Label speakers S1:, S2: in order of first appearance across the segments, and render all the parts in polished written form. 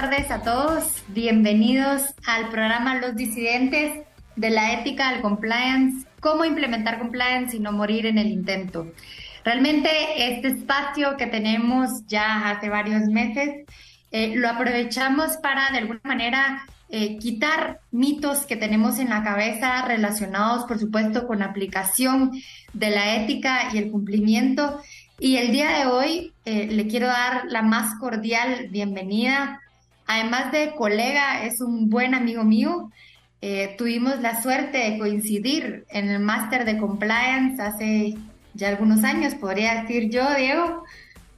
S1: tardes a todos. Bienvenidos al programa Los Disidentes de la Ética al Compliance. ¿Cómo implementar compliance y no morir en el intento? Realmente este espacio que tenemos ya hace varios meses lo aprovechamos para de alguna manera quitar mitos que tenemos en la cabeza relacionados, por supuesto, con la aplicación de la ética y el cumplimiento. Y el día de hoy le quiero dar la más cordial bienvenida. Además de colega, es un buen amigo mío. Tuvimos la suerte de coincidir en el máster de compliance hace ya algunos años, podría decir yo, Diego.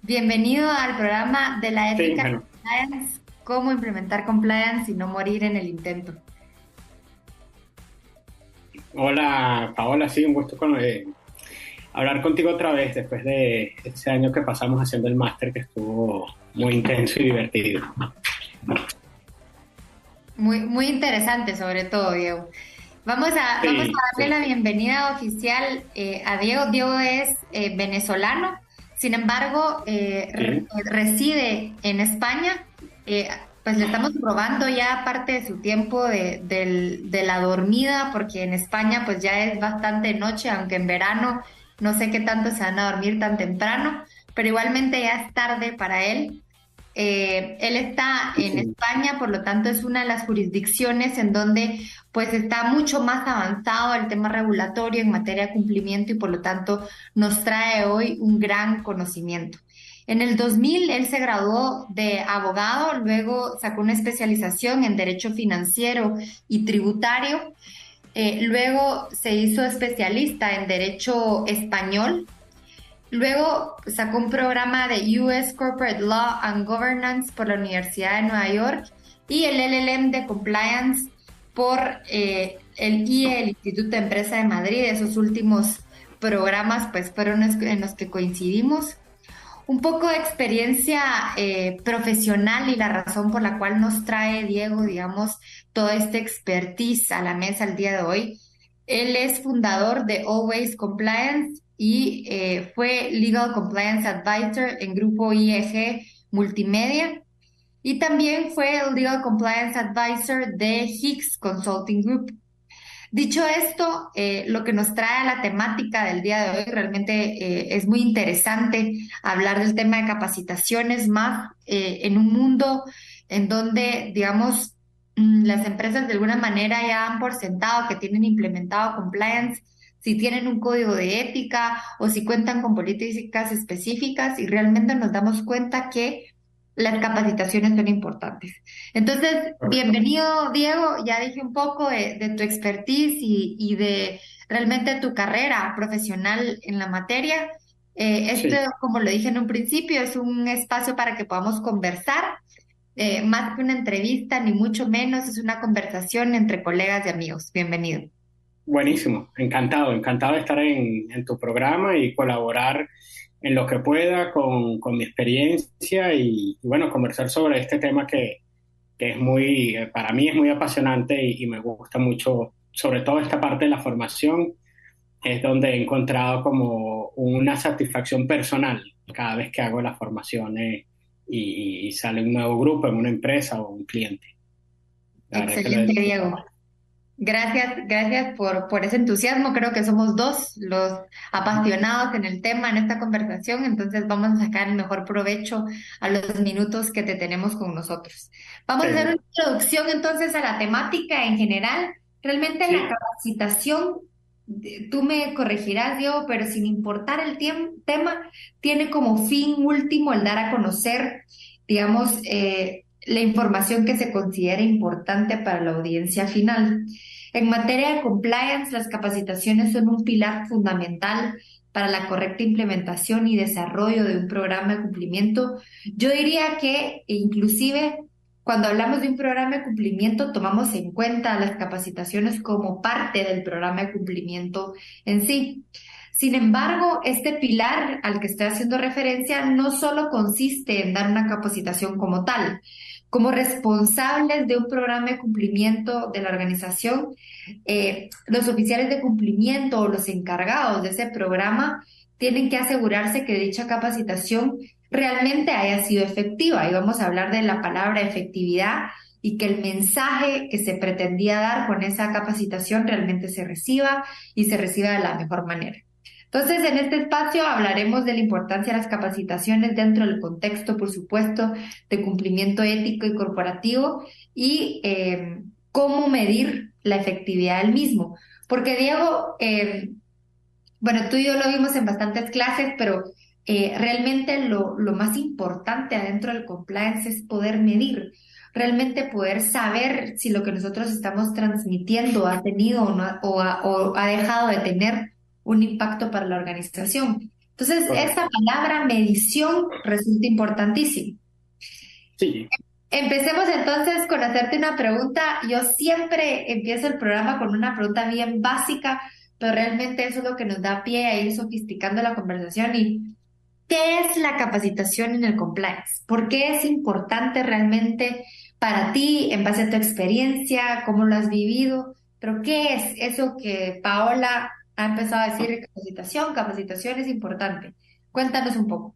S1: Bienvenido al programa de la
S2: Sí,
S1: ética
S2: bueno.
S1: compliance, cómo implementar compliance y no morir en el intento.
S2: Hola, Paola, sí, un gusto hablar contigo otra vez después de ese año que pasamos haciendo el máster que estuvo muy intenso y divertido.
S1: Muy interesante, sobre todo, Diego. Vamos a
S2: Sí,
S1: darle
S2: sí,
S1: la bienvenida oficial a Diego. Diego es venezolano, sin embargo,
S2: sí.
S1: reside en España. Eh, pues le estamos probando ya parte de su tiempo de la dormida, porque en España pues ya es bastante noche, aunque en verano no sé qué tanto se van a dormir tan temprano, pero igualmente ya es tarde para él. Él está en
S2: Sí.
S1: España, por lo tanto es una de las jurisdicciones en donde pues está mucho más avanzado el tema regulatorio en materia de cumplimiento y por lo tanto nos trae hoy un gran conocimiento. En el 2000 él se graduó de abogado, luego sacó una especialización en derecho financiero y tributario, luego se hizo especialista en derecho español. Luego sacó un programa de US Corporate Law and Governance por la Universidad de Nueva York y el LLM de Compliance por el IE, el Instituto de Empresa de Madrid. Esos últimos programas pues fueron en los que coincidimos. Un poco de experiencia profesional y la razón por la cual nos trae Diego, digamos, todo este expertise a la mesa el día de hoy. Él es fundador de Always Compliance y fue Legal Compliance Advisor en Grupo IEG Multimedia. Y también fue el Legal Compliance Advisor de Hicks Consulting Group. Dicho esto, lo que nos trae a la temática del día de hoy realmente es muy interesante hablar del tema de capacitaciones más en un mundo en donde, digamos, las empresas de alguna manera ya han por sentado que tienen implementado compliance, si tienen un código de ética o si cuentan con políticas específicas y realmente nos damos cuenta que las capacitaciones son importantes. Entonces,
S2: Correcto.
S1: bienvenido, Diego. Ya dije un poco de tu expertise y de realmente tu carrera profesional en la materia. Esto,
S2: Sí.
S1: como lo dije en un principio, es un espacio para que podamos conversar, más que una entrevista, ni mucho menos, es una conversación entre colegas y amigos. Bienvenido.
S2: Buenísimo, encantado de estar en tu programa y colaborar en lo que pueda con mi experiencia y bueno, conversar sobre este tema que es muy, para mí es muy apasionante y me gusta mucho, sobre todo esta parte de la formación, es donde he encontrado como una satisfacción personal cada vez que hago las formaciones y sale un nuevo grupo en una empresa o un cliente. La verdad es que lo he
S1: Excelente,
S2: disfrutado.
S1: Diego. Gracias por ese entusiasmo. Creo que somos dos los apasionados en el tema en esta conversación, entonces vamos a sacar el mejor provecho a los minutos que te tenemos con nosotros. Vamos a hacer una
S2: Seguro.
S1: introducción entonces a la temática en general. Realmente la
S2: Sí,
S1: capacitación, tú me corregirás, Diego, pero sin importar el tema, tiene como fin último el dar a conocer, digamos, la información que se considera importante para la audiencia final. En materia de compliance, las capacitaciones son un pilar fundamental para la correcta implementación y desarrollo de un programa de cumplimiento. Yo diría que inclusive cuando hablamos de un programa de cumplimiento tomamos en cuenta las capacitaciones como parte del programa de cumplimiento en sí. Sin embargo, este pilar al que estoy haciendo referencia no solo consiste en dar una capacitación como tal. Como responsables de un programa de cumplimiento de la organización, los oficiales de cumplimiento o los encargados de ese programa tienen que asegurarse que dicha capacitación realmente haya sido efectiva. Y vamos a hablar de la palabra efectividad y que el mensaje que se pretendía dar con esa capacitación realmente se reciba y se reciba de la mejor manera. Entonces, en este espacio hablaremos de la importancia de las capacitaciones dentro del contexto, por supuesto, de cumplimiento ético y corporativo y cómo medir la efectividad del mismo. Porque Diego, bueno, tú y yo lo vimos en bastantes clases, pero realmente lo más importante adentro del compliance es poder medir, realmente poder saber si lo que nosotros estamos transmitiendo ha tenido o, no, o ha dejado de tener un impacto para la organización. Entonces, esta
S2: Correcto.
S1: palabra medición resulta importantísima.
S2: Sí,
S1: Empecemos entonces con hacerte una pregunta. Yo siempre empiezo el programa con una pregunta bien básica, pero realmente eso es lo que nos da pie a ir sofisticando la conversación. ¿Y qué es la capacitación en el compliance? ¿Por qué es importante realmente para ti en base a tu experiencia? ¿Cómo lo has vivido? Pero ¿qué es eso que Paola ha empezado a decir? Capacitación, capacitación es importante. Cuéntanos un poco.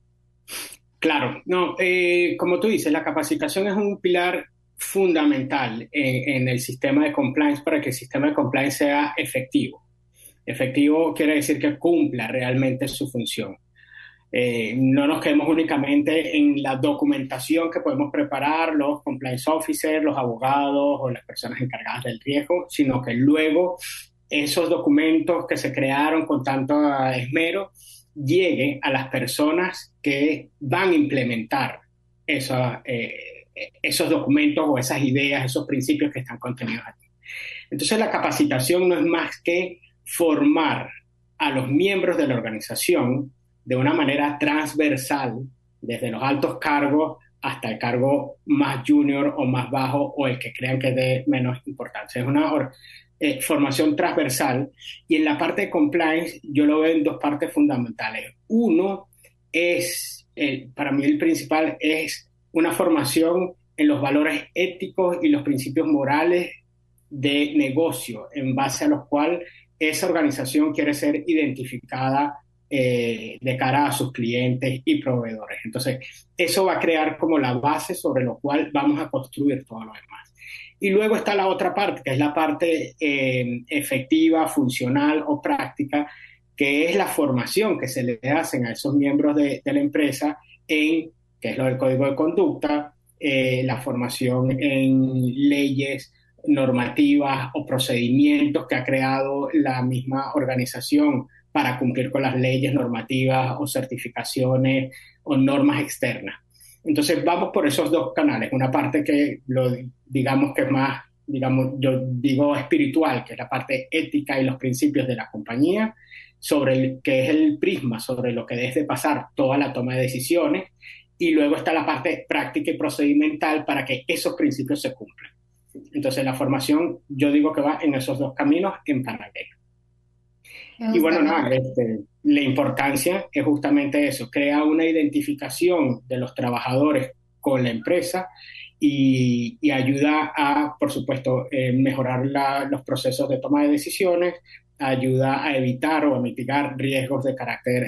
S2: claro. No, como tú dices, la capacitación es un pilar fundamental en el sistema de compliance para que el sistema de compliance sea efectivo. Efectivo quiere decir que cumpla realmente su función. No nos quedemos únicamente en la documentación que podemos preparar los compliance officers, los abogados o las personas encargadas del riesgo, sino que luego esos documentos que se crearon con tanto esmero lleguen a las personas que van a implementar esos, esos documentos o esas ideas, esos principios que están contenidos aquí. Entonces la capacitación no es más que formar a los miembros de la organización de una manera transversal, desde los altos cargos hasta el cargo más junior o más bajo o el que crean que es de menos importancia. Es una formación transversal y en la parte de compliance yo lo veo en dos partes fundamentales. Uno es, para mí el principal es una formación en los valores éticos y los principios morales de negocio en base a los cuales esa organización quiere ser identificada de cara a sus clientes y proveedores. Entonces, eso va a crear como la base sobre lo cual vamos a construir todo lo demás. Y luego está la otra parte, que es la parte efectiva, funcional o práctica, que es la formación que se le hacen a esos miembros de la empresa en, que es lo del código de conducta, la formación en leyes, normativas o procedimientos que ha creado la misma organización para cumplir con las leyes, normativas o certificaciones o normas externas. Entonces vamos por esos dos canales, una parte que lo digamos que es más, digamos, yo digo espiritual, que es la parte ética y los principios de la compañía, sobre el que es el prisma, sobre lo que debe pasar toda la toma de decisiones, y luego está la parte práctica y procedimental para que esos principios se cumplan. Entonces la formación yo digo que va en esos dos caminos en paralelo.
S1: Me
S2: Y
S1: gusta,
S2: bueno,
S1: me
S2: nada,
S1: gusta.
S2: la importancia es justamente eso, crea una identificación de los trabajadores con la empresa y ayuda a, por supuesto, mejorar los procesos de toma de decisiones, ayuda a evitar o a mitigar riesgos de carácter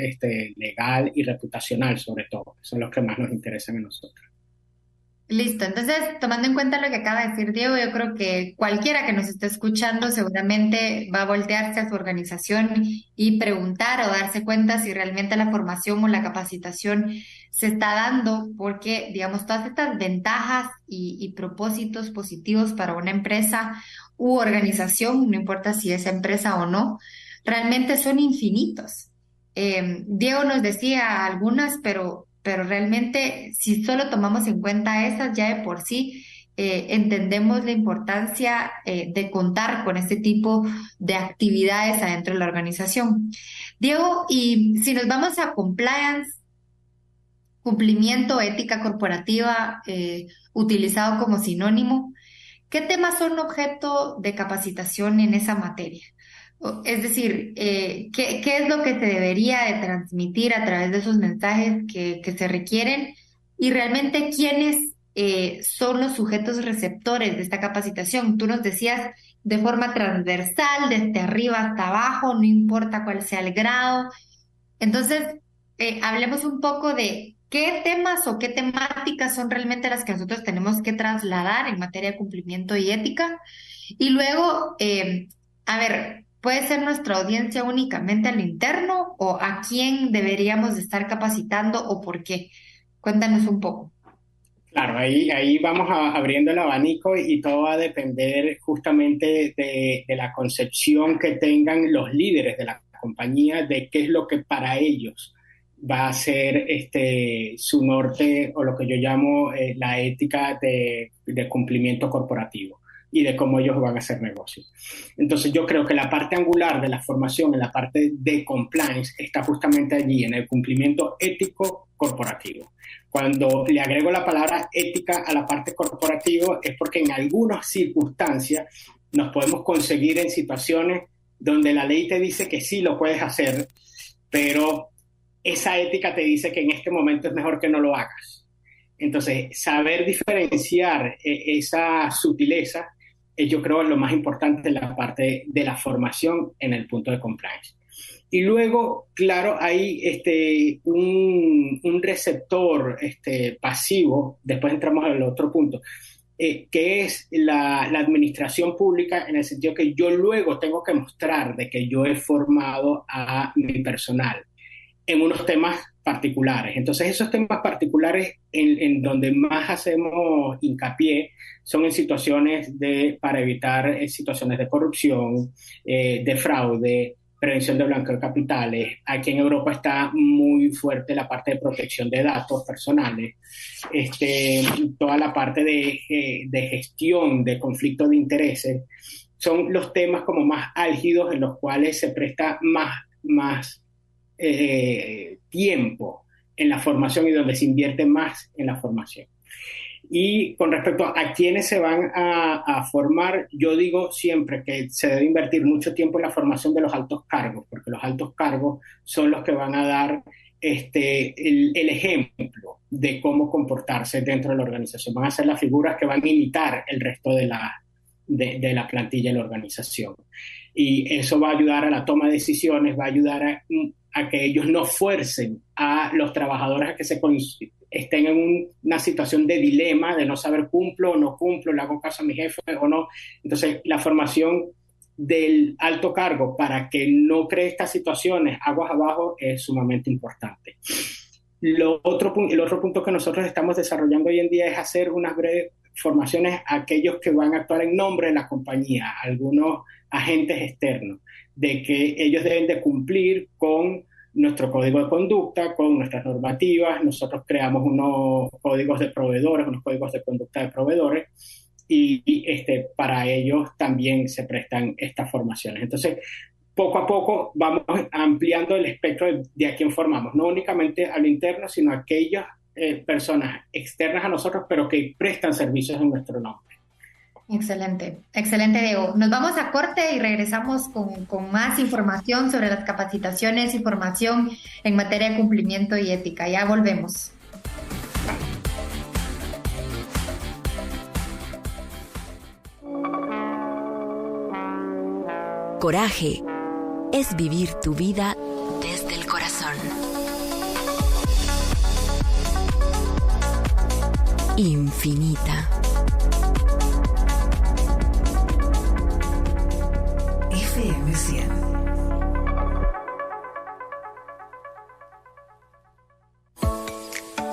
S2: legal y reputacional, sobre todo. Son los que más nos interesan a nosotros.
S1: Listo, entonces tomando en cuenta lo que acaba de decir Diego, yo creo que cualquiera que nos esté escuchando seguramente va a voltearse a su organización y preguntar o darse cuenta si realmente la formación o la capacitación se está dando, porque digamos todas estas ventajas y propósitos positivos para una empresa u organización, no importa si es empresa o no, realmente son infinitos. Diego nos decía algunas, pero realmente si solo tomamos en cuenta esas, ya de por sí entendemos la importancia de contar con este tipo de actividades adentro de la organización. Diego, y si nos vamos a compliance, cumplimiento, ética corporativa, utilizado como sinónimo, ¿qué temas son objeto de capacitación en esa materia? Es decir, ¿qué es lo que se debería de transmitir a través de esos mensajes que se requieren? Y realmente, ¿quiénes son los sujetos receptores de esta capacitación? Tú nos decías de forma transversal, desde arriba hasta abajo, no importa cuál sea el grado. Entonces, hablemos un poco de qué temas o qué temáticas son realmente las que nosotros tenemos que trasladar en materia de cumplimiento y ética. Y luego, a ver, ¿puede ser nuestra audiencia únicamente al interno o a quién deberíamos de estar capacitando o por qué? Cuéntanos un poco.
S2: Claro, ahí vamos abriendo el abanico y todo va a depender justamente de la concepción que tengan los líderes de la compañía de qué es lo que para ellos va a ser su norte o lo que yo llamo la ética de cumplimiento corporativo y de cómo ellos van a hacer negocios. Entonces yo creo que la parte angular de la formación en la parte de compliance está justamente allí, en el cumplimiento ético corporativo. Cuando le agrego la palabra ética a la parte corporativa es porque en algunas circunstancias nos podemos conseguir en situaciones donde la ley te dice que sí lo puedes hacer, pero esa ética te dice que en este momento es mejor que no lo hagas. Entonces, saber diferenciar esa sutileza yo creo es lo más importante en la parte de la formación en el punto de compliance. Y luego, claro, hay un receptor pasivo, después entramos al otro punto, que es la administración pública, en el sentido que yo luego tengo que mostrar de que yo he formado a mi personal en unos temas particulares. Entonces, esos temas particulares en donde más hacemos hincapié son en situaciones para evitar situaciones de corrupción, de fraude, prevención de blanqueo de capitales. Aquí en Europa está muy fuerte la parte de protección de datos personales, toda la parte de gestión de conflictos de intereses. Son los temas como más álgidos en los cuales se presta más tiempo en la formación y donde se invierte más en la formación. Y con respecto a quienes se van a formar, yo digo siempre que se debe invertir mucho tiempo en la formación de los altos cargos, porque los altos cargos son los que van a dar el ejemplo de cómo comportarse dentro de la organización. Van a ser las figuras que van a imitar el resto de la plantilla de la organización. Y eso va a ayudar a la toma de decisiones, va a ayudar a que ellos no fuercen a los trabajadores a que estén en una situación de dilema, de no saber cumplo o no cumplo, le hago caso a mi jefe o no. Entonces, la formación del alto cargo para que no cree estas situaciones aguas abajo es sumamente importante. El otro punto que nosotros estamos desarrollando hoy en día es hacer unas breves formaciones a aquellos que van a actuar en nombre de la compañía, algunos agentes externos, de que ellos deben de cumplir con nuestro código de conducta, con nuestras normativas. Nosotros creamos unos códigos de proveedores, unos códigos de conducta de proveedores, y para ellos también se prestan estas formaciones. Entonces, poco a poco vamos ampliando el espectro de a quién formamos, no únicamente al interno, sino a aquellas personas externas a nosotros, pero que prestan servicios en nuestro nombre.
S1: Excelente, excelente, Diego. Nos vamos a corte y regresamos con más información sobre las capacitaciones y formación en materia de cumplimiento y ética. Ya volvemos.
S3: Coraje es vivir tu vida desde el corazón. Infinita. FM 100.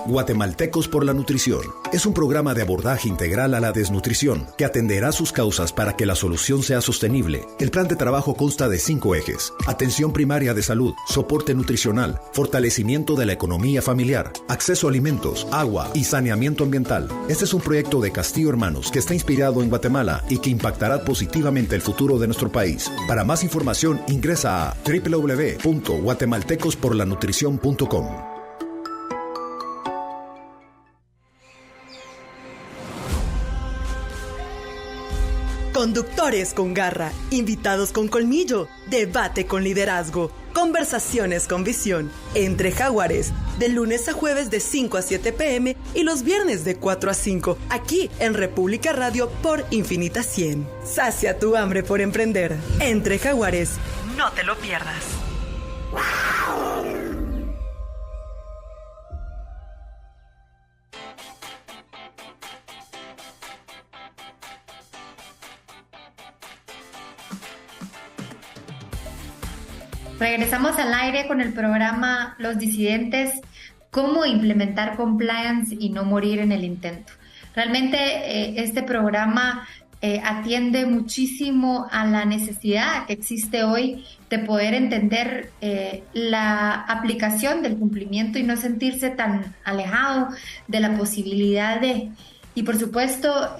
S4: Guatemaltecos por la Nutrición es un programa de abordaje integral a la desnutrición que atenderá sus causas para que la solución sea sostenible. El plan de trabajo consta de 5 ejes: atención primaria de salud, soporte nutricional, fortalecimiento de la economía familiar, acceso a alimentos, agua y saneamiento ambiental. Este es un proyecto de Castillo Hermanos que está inspirado en Guatemala y que impactará positivamente el futuro de nuestro país. Para más información ingresa a www.guatemaltecosporlanutrición.com.
S5: Conductores con garra, invitados con colmillo, debate con liderazgo, conversaciones con visión, entre jaguares, de lunes a jueves de 5 a 7 p.m. y los viernes de 4 a 5, aquí en República Radio por Infinita 100. Sacia tu hambre por emprender. Entre jaguares, no te lo pierdas.
S1: Regresamos al aire con el programa Los Disidentes, cómo implementar compliance y no morir en el intento. Realmente este programa atiende muchísimo a la necesidad que existe hoy de poder entender la aplicación del cumplimiento y no sentirse tan alejado de la posibilidad de, y por supuesto,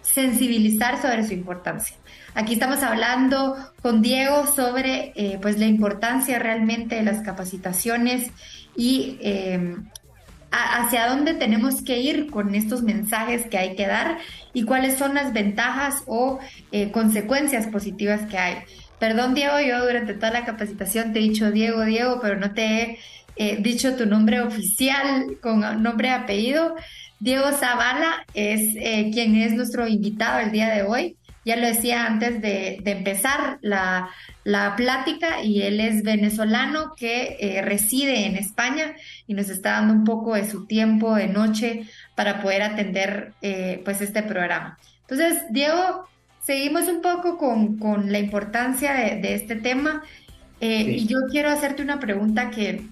S1: sensibilizar sobre su importancia. Aquí estamos hablando con Diego sobre pues la importancia realmente de las capacitaciones y hacia dónde tenemos que ir con estos mensajes que hay que dar y cuáles son las ventajas o consecuencias positivas que hay. Perdón, Diego, yo durante toda la capacitación te he dicho Diego, pero no te he dicho tu nombre oficial con nombre y apellido. Diego Zavala es quien es nuestro invitado el día de hoy. Ya lo decía antes de empezar la plática, y él es venezolano que reside en España y nos está dando un poco de su tiempo de noche para poder atender pues este programa. Entonces, Diego, seguimos un poco con la importancia de este tema
S2: Sí.
S1: y yo quiero hacerte una pregunta que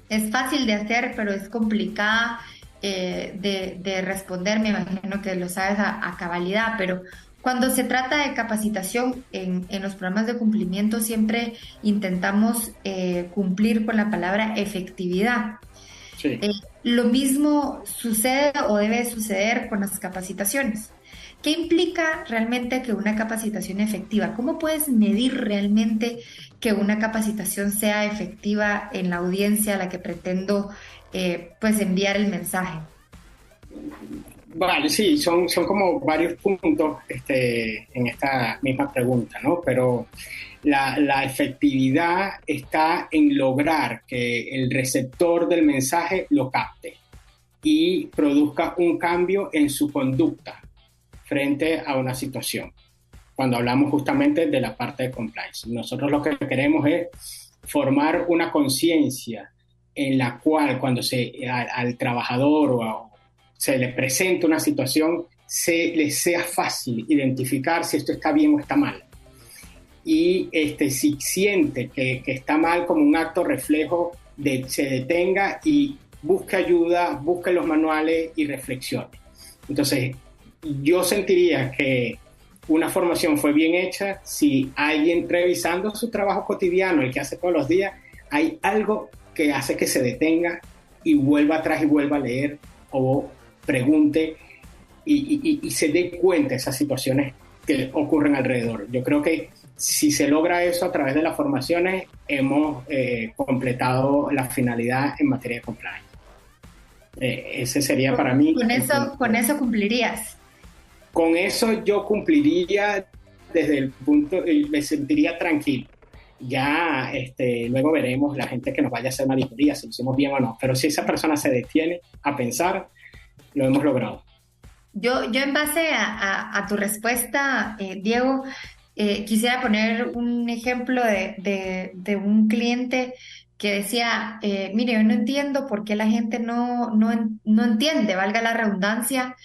S1: es fácil de hacer, pero es complicada de responder. Me imagino que lo sabes a cabalidad, pero cuando se trata de capacitación en los programas de cumplimiento, siempre intentamos cumplir con la palabra efectividad.
S2: Sí.
S1: Lo mismo sucede o debe suceder con las capacitaciones. ¿Qué implica realmente que una capacitación efectiva? ¿Cómo puedes medir realmente que una capacitación sea efectiva en la audiencia a la que pretendo pues enviar el mensaje?
S2: Vale, sí, son como varios puntos en esta misma pregunta, ¿no? Pero la efectividad está en lograr que el receptor del mensaje lo capte y produzca un cambio en su conducta frente a una situación. Cuando hablamos justamente de la parte de compliance, nosotros lo que queremos es formar una conciencia en la cual cuando al trabajador se le presenta una situación, le sea fácil identificar si esto está bien o está mal. Y si siente que está mal, como un acto reflejo, se detenga y busque ayuda, busque los manuales y reflexione. Entonces, yo sentiría que una formación fue bien hecha si alguien, revisando su trabajo cotidiano, el que hace todos los días, hay algo que hace que se detenga y vuelva atrás y vuelva a leer o pregunte y se dé cuenta de esas situaciones que ocurren alrededor. Yo creo que si se logra eso a través de las formaciones, hemos completado la finalidad en materia de compliance. Ese sería para mí...
S1: Con eso cumplirías.
S2: Con eso yo cumpliría desde el punto, y me sentiría tranquilo. Ya luego veremos la gente que nos vaya a hacer una auditoría, si lo hicimos bien o no. Pero si esa persona se detiene a pensar, lo hemos logrado.
S1: Yo en base a tu respuesta, Diego, quisiera poner un ejemplo de un cliente que decía, mire, yo no entiendo por qué la gente no entiende, valga la redundancia,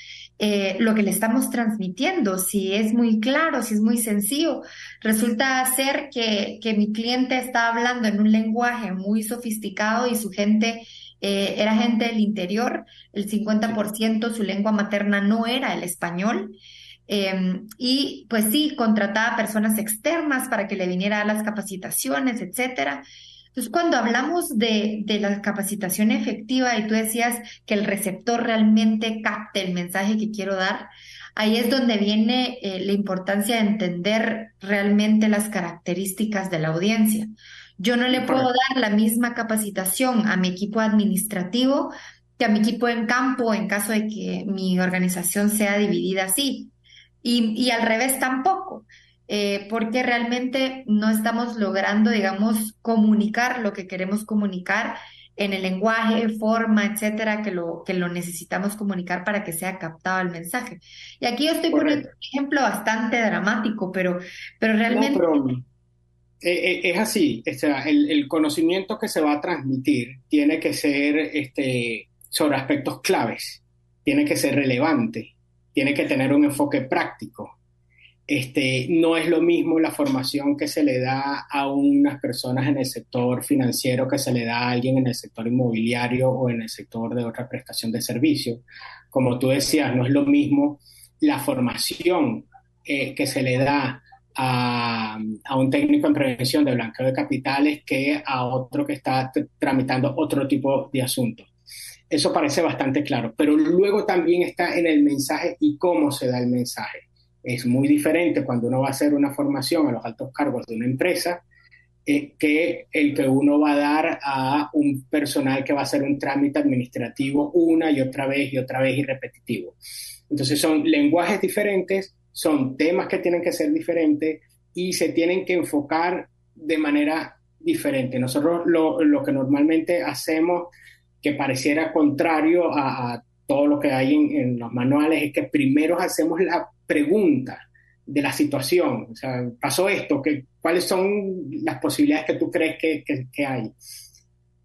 S1: lo que le estamos transmitiendo, si es muy claro, si es muy sencillo. Resulta ser que mi cliente está hablando en un lenguaje muy sofisticado y su gente era gente del interior, el 50% su lengua materna no era el español. Y pues sí, contrataba personas externas para que le viniera a las capacitaciones, etcétera. Entonces, cuando hablamos de la capacitación efectiva y tú decías que el receptor realmente capte el mensaje que quiero dar, ahí es donde viene la importancia de entender realmente las características de la audiencia. Yo no le puedo dar la misma capacitación a mi equipo administrativo que a mi equipo en campo en caso de que mi organización sea dividida así. Y al revés tampoco. Porque realmente no estamos logrando, digamos, comunicar lo que queremos comunicar en el lenguaje, forma, etcétera, que lo necesitamos comunicar para que sea captado el mensaje. Y aquí yo estoy poniendo un ejemplo bastante dramático, pero realmente...
S2: No, pero es así, o sea, el conocimiento que se va a transmitir tiene que ser sobre aspectos claves, tiene que ser relevante, tiene que tener un enfoque práctico. No es lo mismo la formación que se le da a unas personas en el sector financiero que se le da a alguien en el sector inmobiliario o en el sector de otra prestación de servicios. Como tú decías, no es lo mismo la formación que se le da a un técnico en prevención de blanqueo de capitales que a otro que está tramitando otro tipo de asuntos. Eso parece bastante claro, pero luego también está en el mensaje y cómo se da el mensaje. Es muy diferente cuando uno va a hacer una formación a los altos cargos de una empresa que el que uno va a dar a un personal que va a hacer un trámite administrativo una y otra vez y repetitivo. Entonces son lenguajes diferentes, son temas que tienen que ser diferentes y se tienen que enfocar de manera diferente. Nosotros lo que normalmente hacemos, que pareciera contrario a todo lo que hay en los manuales, es que primero hacemos la pregunta de la situación. O sea, pasó esto, ¿cuáles son las posibilidades que tú crees que hay?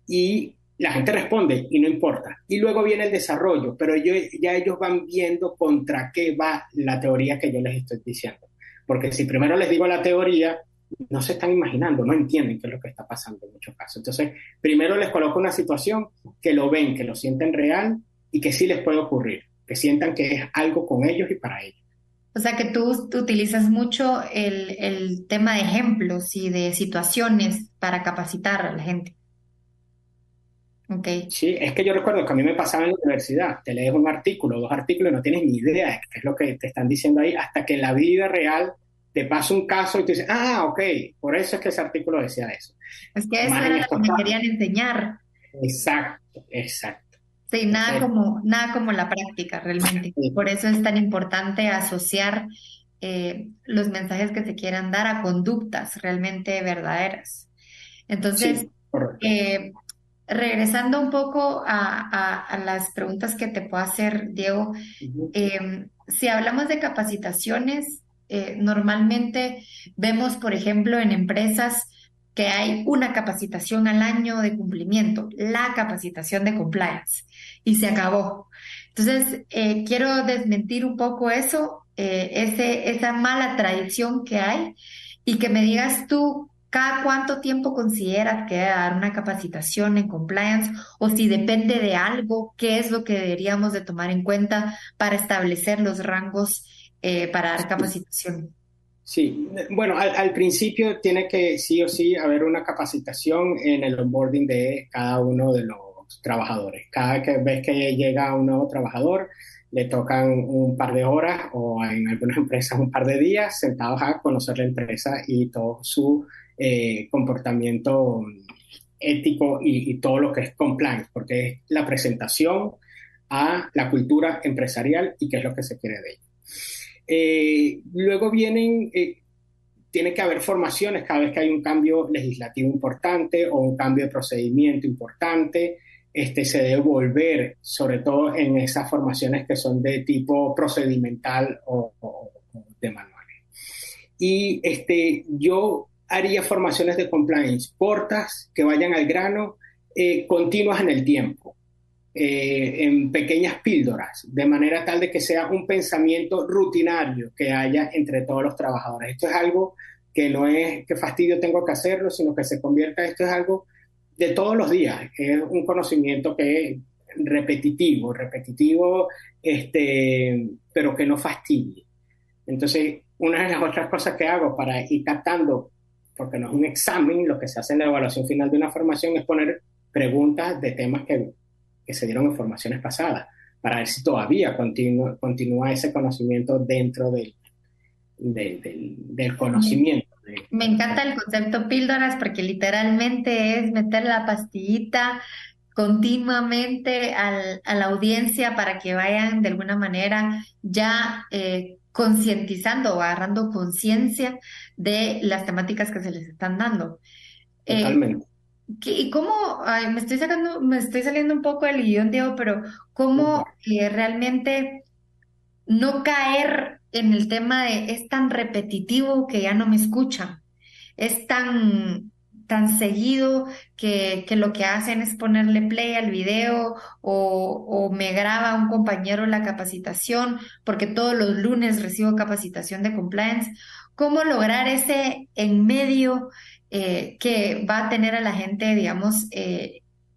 S2: Y la gente responde y no importa. Y luego viene el desarrollo, pero ya ellos van viendo contra qué va la teoría que yo les estoy diciendo. Porque si primero les digo la teoría, no se están imaginando, no entienden qué es lo que está pasando en muchos casos. Entonces, primero les coloco una situación que lo ven, que lo sienten real y que sí les puede ocurrir, que sientan que es algo con ellos y para ellos.
S1: O sea que tú utilizas mucho el tema de ejemplos y de situaciones para capacitar a la gente. Ok.
S2: Sí, es que yo recuerdo que a mí me pasaba en la universidad, te lees un artículo, dos artículos y no tienes ni idea de qué es lo que te están diciendo ahí, hasta que en la vida real te pasa un caso y tú dices, ok, por eso es que ese artículo decía eso.
S1: Es que eso
S2: Más
S1: era
S2: en
S1: lo que
S2: estos
S1: me
S2: casos.
S1: querían enseñar.
S2: Exacto, exacto.
S1: Sí,
S2: Entonces,
S1: nada como la práctica realmente. Por eso es tan importante asociar los mensajes que se quieran dar a conductas realmente verdaderas. Entonces,
S2: sí, correcto.
S1: eh, regresando un poco a las preguntas que te puedo hacer, Diego,
S2: Ujú.
S1: si hablamos de capacitaciones, normalmente vemos, por ejemplo, en empresas que hay una capacitación al año de cumplimiento, la capacitación de compliance, y se acabó. Entonces, quiero desmentir un poco eso, esa mala tradición que hay, y que me digas tú, ¿cada cuánto tiempo consideras que debe dar una capacitación en compliance? O si depende de algo, ¿qué es lo que deberíamos de tomar en cuenta para establecer los rangos para dar capacitación?
S2: Sí, bueno, al principio tiene que sí o sí haber una capacitación en el onboarding de cada uno de los trabajadores. Cada vez que llega un nuevo trabajador, le tocan un par de horas o en algunas empresas un par de días sentados a conocer la empresa y todo su comportamiento ético y todo lo que es compliance, porque es la presentación a la cultura empresarial y qué es lo que se quiere de ella. Luego tiene que haber formaciones cada vez que hay un cambio legislativo importante o un cambio de procedimiento importante. Se debe volver, sobre todo en esas formaciones que son de tipo procedimental o de manuales. Y yo haría formaciones de compliance cortas, que vayan al grano, continuas en el tiempo, en pequeñas píldoras, de manera tal de que sea un pensamiento rutinario que haya entre todos los trabajadores. Esto es algo que no es que fastidio tengo que hacerlo, sino que se convierta, esto es algo de todos los días, es un conocimiento que es repetitivo, pero que no fastidie. Entonces, una de las otras cosas que hago para ir captando, porque no es un examen, lo que se hace en la evaluación final de una formación es poner preguntas de temas que se dieron en formaciones pasadas, para ver si todavía continúa ese conocimiento dentro del conocimiento.
S1: Me encanta el concepto píldoras porque literalmente es meter la pastillita continuamente a la audiencia para que vayan de alguna manera ya concientizando o agarrando conciencia de las temáticas que se les están dando. Eh,
S2: Totalmente.
S1: ¿Y cómo, ay, me estoy saliendo un poco del guión, Diego, pero cómo realmente no caer en el tema de es tan repetitivo que ya no me escuchan? Es tan, tan seguido que lo que hacen es ponerle play al video o me graba un compañero la capacitación porque todos los lunes recibo capacitación de compliance. ¿Cómo lograr ese en medio que va a tener a la gente, digamos,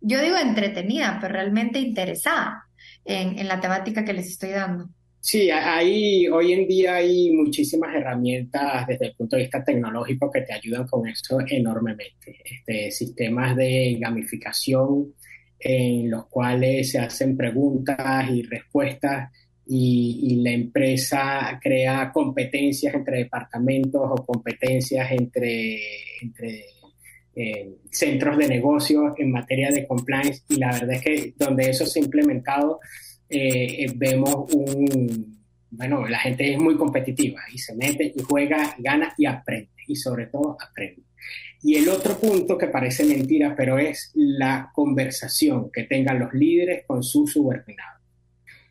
S1: yo digo entretenida, pero realmente interesada en la temática que les estoy dando?
S2: Sí, hoy en día hay muchísimas herramientas desde el punto de vista tecnológico que te ayudan con eso enormemente. Sistemas de gamificación en los cuales se hacen preguntas y respuestas y la empresa crea competencias entre departamentos o competencias entre centros de negocio en materia de compliance, y la verdad es que donde eso se ha implementado, vemos la gente es muy competitiva y se mete y juega, y gana y aprende, y sobre todo aprende. Y el otro punto que parece mentira, pero es la conversación que tengan los líderes con sus subordinados.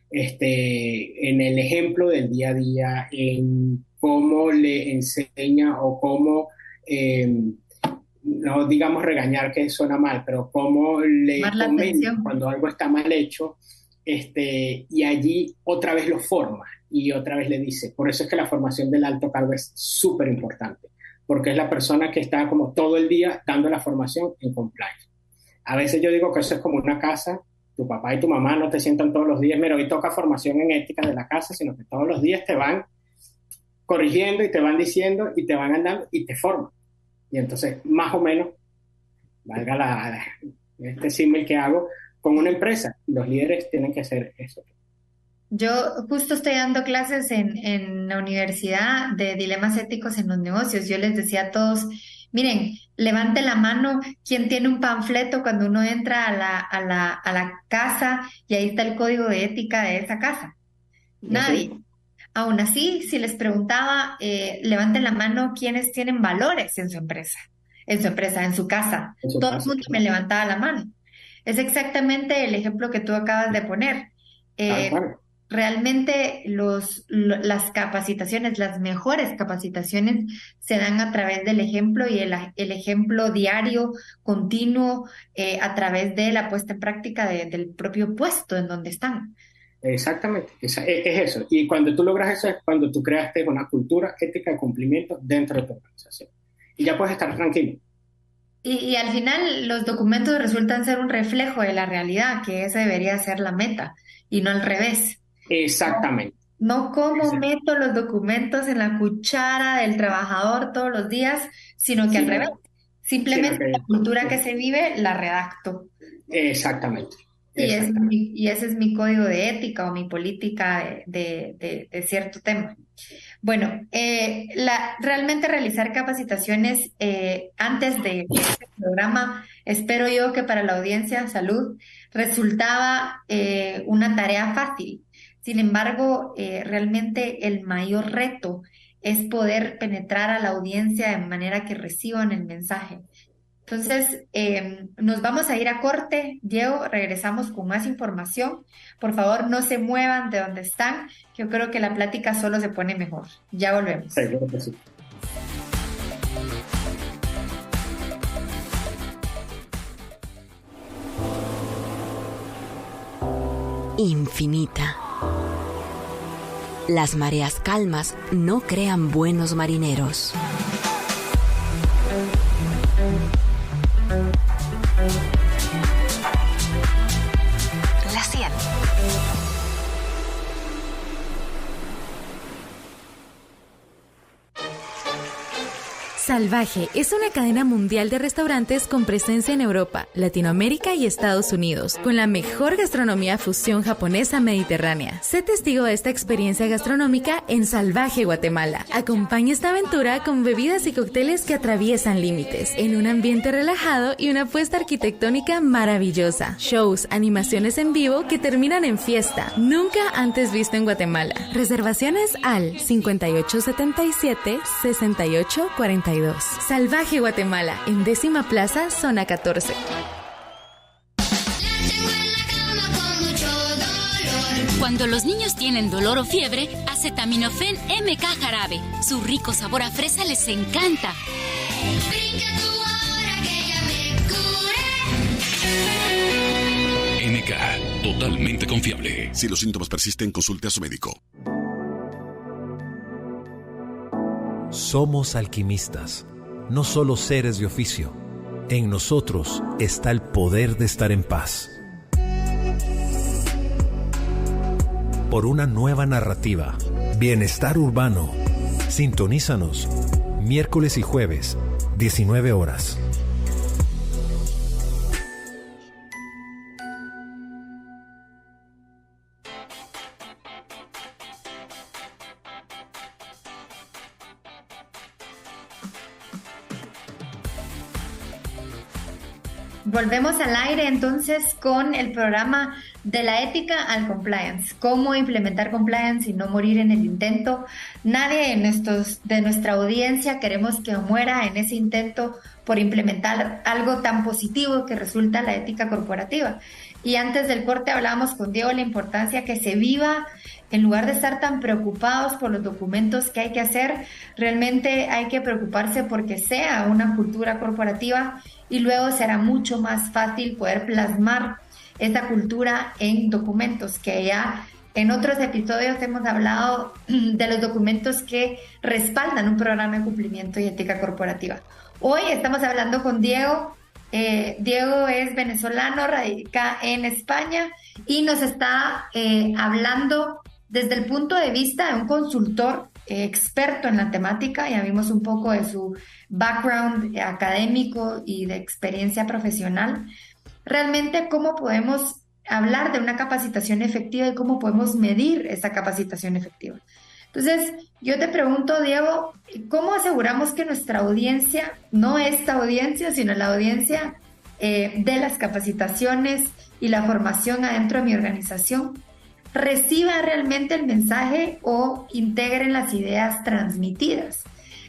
S2: En el ejemplo del día a día, en cómo le enseña o cómo, no digamos regañar, que suena mal, pero cómo le comenta cuando algo está mal hecho, y allí otra vez lo forma y otra vez le dice. Por eso es que la formación del alto cargo es súper importante, porque es la persona que está como todo el día dando la formación en compliance. A veces yo digo que eso es como una casa. Tu papá y tu mamá no te sientan todos los días, mira, hoy toca formación en ética de la casa, sino que todos los días te van corrigiendo y te van diciendo y te van andando y te forman. Y entonces, más o menos, valga este símil que hago, con una empresa, los líderes tienen que hacer eso.
S1: Yo justo estoy dando clases en la universidad de dilemas éticos en los negocios. Yo les decía a todos, miren, levante la mano quien tiene un panfleto cuando uno entra a la casa y ahí está el código de ética de esa casa. Nadie. Sí. Aún así, si les preguntaba, levanten la mano quienes tienen valores en su empresa, en su casa. Todo el mundo me levantaba la mano. Es exactamente el ejemplo que tú acabas de poner. Realmente las capacitaciones, las mejores capacitaciones se dan a través del ejemplo y el ejemplo diario, continuo, a través de la puesta en práctica del propio puesto en donde están.
S2: Exactamente, es eso. Y cuando tú logras eso es cuando tú creaste una cultura ética de cumplimiento dentro de tu organización. Y ya puedes estar tranquilo.
S1: Y al final los documentos resultan ser un reflejo de la realidad, que esa debería ser la meta, y no al revés.
S2: Exactamente.
S1: No cómo meto los documentos en la cuchara del trabajador todos los días, sino que al revés. Simplemente la cultura que se vive la redacto.
S2: Exactamente.
S1: Y ese es mi código de ética o mi política de cierto tema. Bueno, realmente realizar capacitaciones antes de este programa, espero yo que para la audiencia salud resultaba una tarea fácil. Sin embargo, realmente el mayor reto es poder penetrar a la audiencia de manera que reciban el mensaje. Entonces, nos vamos a ir a corte. Diego, regresamos con más información. Por favor, no se muevan de donde están. Yo creo que la plática solo se pone mejor. Ya volvemos.
S2: Seguro que sí.
S3: Infinita. Las mareas calmas no crean buenos marineros. La 100.
S6: Salvaje es una cadena mundial de restaurantes con presencia en Europa, Latinoamérica y Estados Unidos, con la mejor gastronomía fusión japonesa mediterránea. Sé testigo de esta experiencia gastronómica en Salvaje, Guatemala. Acompaña esta aventura con bebidas y cócteles que atraviesan límites, en un ambiente relajado y una apuesta arquitectónica maravillosa. Shows, animaciones en vivo que terminan en fiesta, nunca antes visto en Guatemala. Reservaciones al 5877-6842. Salvaje Guatemala, en 10ª Plaza, Zona 14.
S7: Cuando los niños tienen dolor o fiebre, acetaminofén MK Jarabe. Su rico sabor a fresa les encanta. Brinca tú ahora que
S8: Médica, totalmente confiable.
S9: Si los síntomas persisten, consulte a su médico.
S10: Somos alquimistas, no solo seres de oficio. En nosotros está el poder de estar en paz. Por una nueva narrativa, Bienestar Urbano. Sintonízanos, miércoles y jueves, 19 horas.
S1: Volvemos al aire entonces con el programa de la ética al compliance. Cómo implementar compliance y no morir en el intento. Nadie de nuestra audiencia queremos que muera en ese intento por implementar algo tan positivo que resulta la ética corporativa. Y antes del corte hablábamos con Diego de la importancia que se viva, en lugar de estar tan preocupados por los documentos que hay que hacer, realmente hay que preocuparse porque sea una cultura corporativa y luego será mucho más fácil poder plasmar esta cultura en documentos, que ya en otros episodios hemos hablado de los documentos que respaldan un programa de cumplimiento y ética corporativa. Hoy estamos hablando con Diego. Diego es venezolano, radica en España y nos está hablando desde el punto de vista de un consultor experto en la temática. Ya vimos un poco de su background académico y de experiencia profesional. Realmente, ¿cómo podemos hablar de una capacitación efectiva y cómo podemos medir esa capacitación efectiva? Entonces, yo te pregunto, Diego, ¿cómo aseguramos que nuestra audiencia, no esta audiencia, sino la audiencia de las capacitaciones y la formación adentro de mi organización, reciba realmente el mensaje o integren las ideas transmitidas?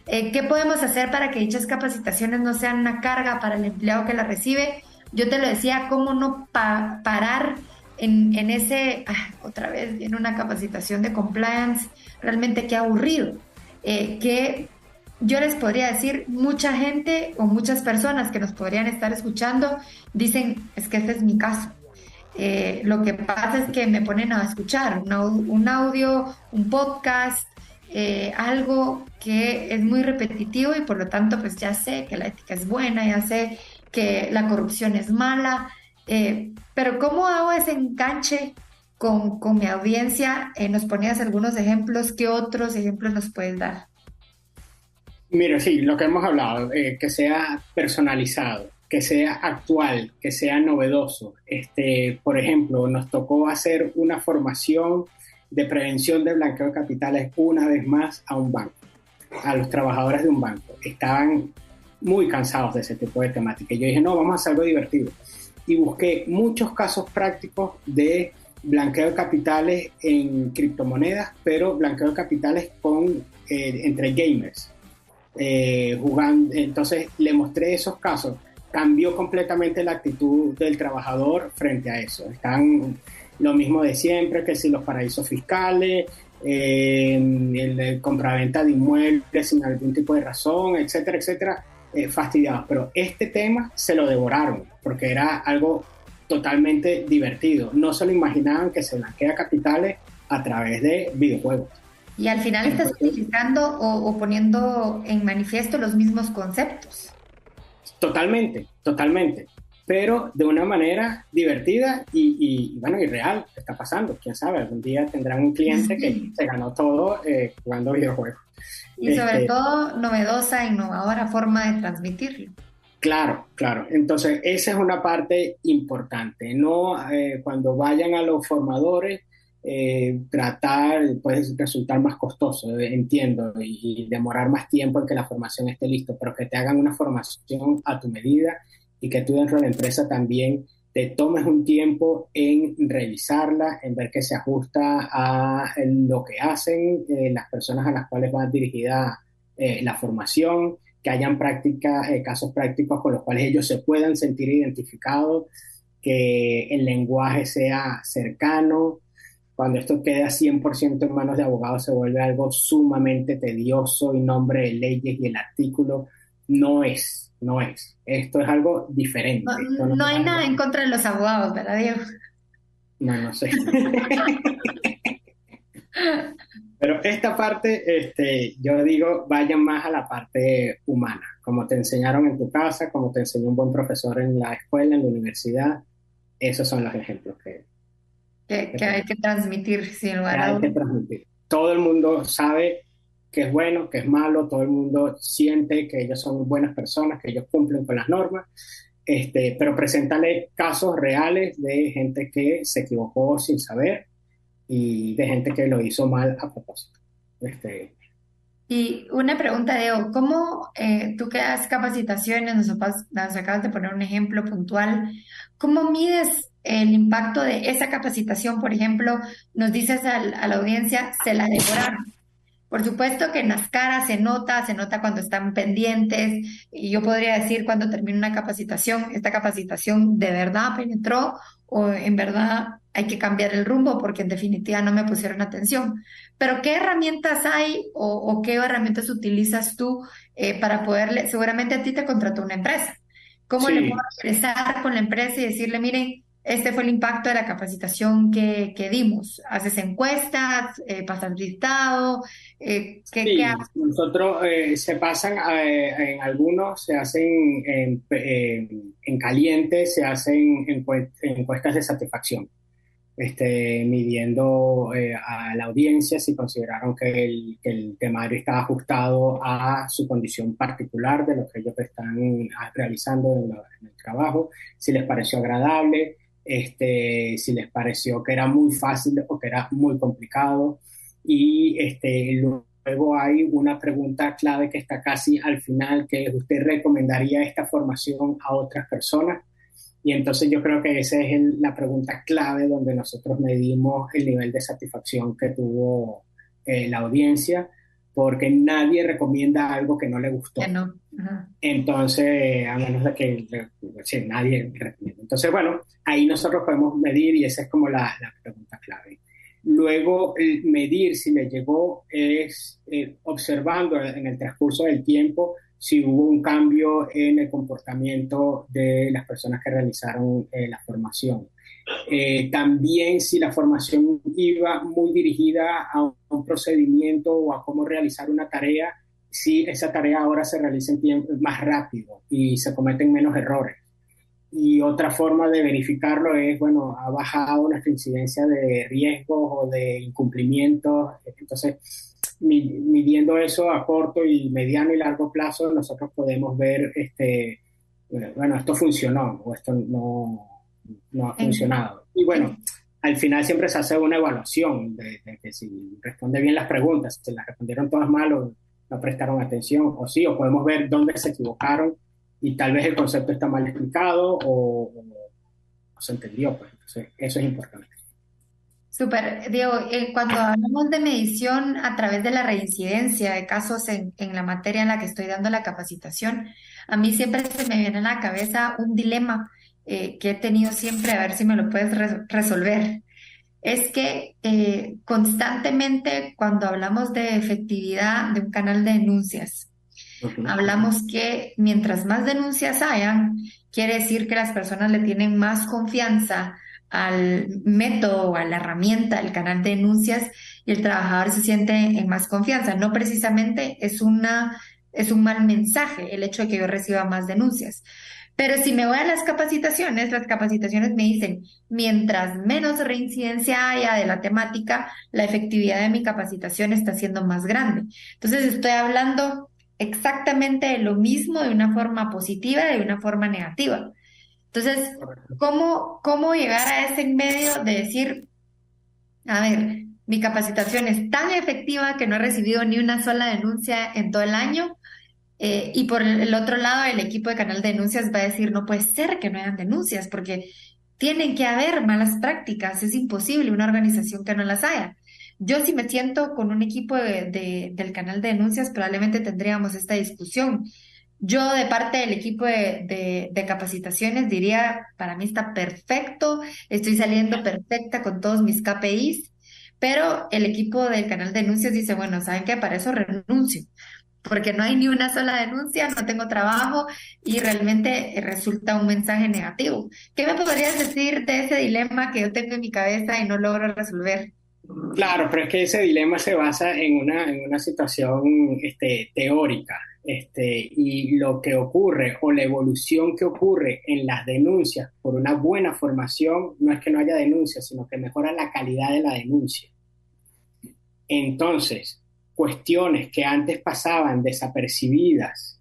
S1: ¿Qué podemos hacer para que dichas capacitaciones no sean una carga para el empleado que la recibe? Yo te lo decía, ¿cómo no parar en ese, otra vez viene una capacitación de compliance, realmente qué aburrido? Que yo les podría decir, mucha gente o muchas personas que nos podrían estar escuchando dicen, es que ese es mi caso. Lo que pasa es que me ponen a escuchar un audio, un podcast, algo que es muy repetitivo y por lo tanto pues ya sé que la ética es buena, ya sé que la corrupción es mala, pero ¿cómo hago ese enganche con mi audiencia? Nos ponías algunos ejemplos. ¿Qué otros ejemplos nos puedes dar?
S2: Mira, sí, lo que hemos hablado, que sea personalizado, que sea actual, que sea novedoso. Por ejemplo, nos tocó hacer una formación de prevención de blanqueo de capitales una vez más a un banco, a los trabajadores de un banco. Estaban muy cansados de ese tipo de temática. Y yo dije, no, vamos a hacer algo divertido. Y busqué muchos casos prácticos de blanqueo de capitales en criptomonedas, pero blanqueo de capitales entre gamers, jugando. Entonces le mostré esos casos. Cambió completamente la actitud del trabajador frente a eso. Están lo mismo de siempre, que si los paraísos fiscales, el compraventa de inmuebles sin algún tipo de razón, etcétera, etcétera, fastidiados. Pero este tema se lo devoraron porque era algo totalmente divertido. No se lo imaginaban que se blanquea capitales a través de videojuegos.
S1: Y al final estás utilizando o poniendo en manifiesto los mismos conceptos.
S2: Totalmente, totalmente. Pero de una manera divertida y real. ¿Qué está pasando? ¿Quién sabe? Algún día tendrán un cliente que se ganó todo jugando videojuegos.
S1: Y sobre todo, novedosa, innovadora forma de transmitirlo.
S2: Claro, claro. Entonces, esa es una parte importante. No, cuando vayan a los formadores, puede resultar más costoso, entiendo, y demorar más tiempo en que la formación esté lista, pero que te hagan una formación a tu medida y que tú dentro de la empresa también te tomes un tiempo en revisarla, en ver que se ajusta a lo que hacen las personas a las cuales va dirigida la formación, que hayan casos prácticos con los cuales ellos se puedan sentir identificados, que el lenguaje sea cercano. Cuando esto queda 100% en manos de abogados se vuelve algo sumamente tedioso y nombre de leyes y el artículo no es. Esto es algo diferente.
S1: No hay nada en contra de los abogados, ¿verdad, Diego?
S2: No, no sé. Pero esta parte, yo digo, vayan más a la parte humana, como te enseñaron en tu casa, como te enseñó un buen profesor en la escuela, en la universidad. Esos son los ejemplos
S1: que hay que transmitir sin lugar a
S2: hay que
S1: dudas.
S2: transmitir. Todo el mundo sabe que es bueno, que es malo, todo el mundo siente que ellos son buenas personas, que ellos cumplen con las normas, pero preséntale casos reales de gente que se equivocó sin saber y de gente que lo hizo mal a propósito.
S1: Y una pregunta, Diego, ¿cómo tú que das capacitaciones, nos acabas de poner un ejemplo puntual, cómo mides el impacto de esa capacitación? Por ejemplo, nos dices a la audiencia, se la devoraron. Por supuesto que en las caras se nota cuando están pendientes, y yo podría decir cuando termina una capacitación, esta capacitación de verdad penetró o en verdad hay que cambiar el rumbo porque en definitiva no me pusieron atención. Pero ¿qué herramientas hay o qué herramientas utilizas tú para poderle, seguramente a ti te contrató una empresa, ¿cómo le puedo
S2: Sí,
S1: regresar con la empresa y decirle, miren, este fue el impacto de la capacitación que dimos? ¿Haces encuestas? ¿Pasas listado? ¿Qué
S2: sí,
S1: haces?
S2: nosotros se pasan, en algunos se hacen en caliente, se hacen encuestas de satisfacción, midiendo a la audiencia si consideraron que el temario está ajustado a su condición particular de lo que ellos están realizando en el trabajo, si les pareció agradable, si les pareció que era muy fácil o que era muy complicado. Y luego hay una pregunta clave que está casi al final, que es: ¿usted recomendaría esta formación a otras personas? Y entonces yo creo que esa es la pregunta clave donde nosotros medimos el nivel de satisfacción que tuvo la audiencia, porque nadie recomienda algo que no le
S1: Ya
S2: gustó.
S1: no. Ajá.
S2: Entonces, a menos de que sí, nadie recomienda. Entonces, bueno, ahí nosotros podemos medir y esa es como la pregunta clave. Luego, el medir si le llegó es observando en el transcurso del tiempo si hubo un cambio en el comportamiento de las personas que realizaron la formación. También si la formación iba muy dirigida a un procedimiento o a cómo realizar una tarea, si esa tarea ahora se realiza en tiempo más rápido y se cometen menos errores. Y otra forma de verificarlo es, bueno, ha bajado nuestra incidencia de riesgos o de incumplimientos. Entonces, midiendo eso a corto y mediano y largo plazo, nosotros podemos ver, bueno, esto funcionó o esto no ha
S1: En-
S2: funcionado. Y bueno,
S1: en-
S2: al final siempre se hace una evaluación de que si responde bien las preguntas, si las respondieron todas mal o no prestaron atención, o sí, o podemos ver dónde se equivocaron y tal vez el concepto está mal explicado o no se entendió. Pues. Entonces, eso es importante.
S1: Súper, Diego, cuando hablamos de medición a través de la reincidencia de casos en la materia en la que estoy dando la capacitación, a mí siempre se me viene a la cabeza un dilema que he tenido siempre, a ver si me lo puedes resolver. Es que constantemente cuando hablamos de efectividad de un canal de denuncias,
S2: Uh-huh.
S1: hablamos que mientras más denuncias hayan, quiere decir que las personas le tienen más confianza al método o a la herramienta, el canal de denuncias, y el trabajador se siente en más confianza. No precisamente es un mal mensaje el hecho de que yo reciba más denuncias. Pero si me voy a las capacitaciones me dicen, mientras menos reincidencia haya de la temática, la efectividad de mi capacitación está siendo más grande. Entonces estoy hablando exactamente de lo mismo de una forma positiva y de una forma negativa. Entonces, ¿cómo llegar a ese en medio de decir, a ver, mi capacitación es tan efectiva que no he recibido ni una sola denuncia en todo el año? Y por el otro lado, el equipo de canal de denuncias va a decir, no puede ser que no hayan denuncias, porque tienen que haber malas prácticas, es imposible una organización que no las haya. Yo si me siento con un equipo del canal de denuncias, probablemente tendríamos esta discusión. Yo de parte del equipo de capacitaciones diría, para mí está perfecto, estoy saliendo perfecta con todos mis KPIs, pero el equipo del canal de denuncias dice, bueno, ¿saben qué? Para eso renuncio porque no hay ni una sola denuncia, no tengo trabajo y realmente resulta un mensaje negativo. ¿Qué me podrías decir de ese dilema que yo tengo en mi cabeza y no logro resolver?
S2: Claro, pero es que ese dilema se basa en una situación teórica, y lo que ocurre o la evolución que ocurre en las denuncias por una buena formación no es que no haya denuncias, sino que mejora la calidad de la denuncia. Entonces, cuestiones que antes pasaban desapercibidas,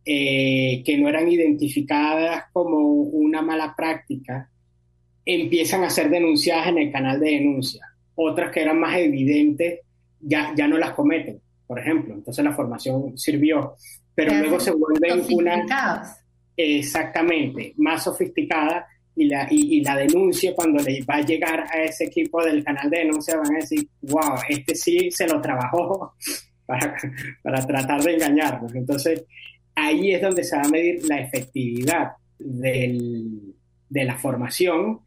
S2: que no eran identificadas como una mala práctica, empiezan a ser denunciadas en el canal de denuncia. Otras que eran más evidentes ya no las cometen, por ejemplo. Entonces la formación sirvió, pero luego se vuelven exactamente más sofisticada y la denuncia, cuando le va a llegar a ese equipo del canal de denuncia, van a decir, wow, este sí se lo trabajó para tratar de engañarnos. Entonces ahí es donde se va a medir la efectividad de la formación,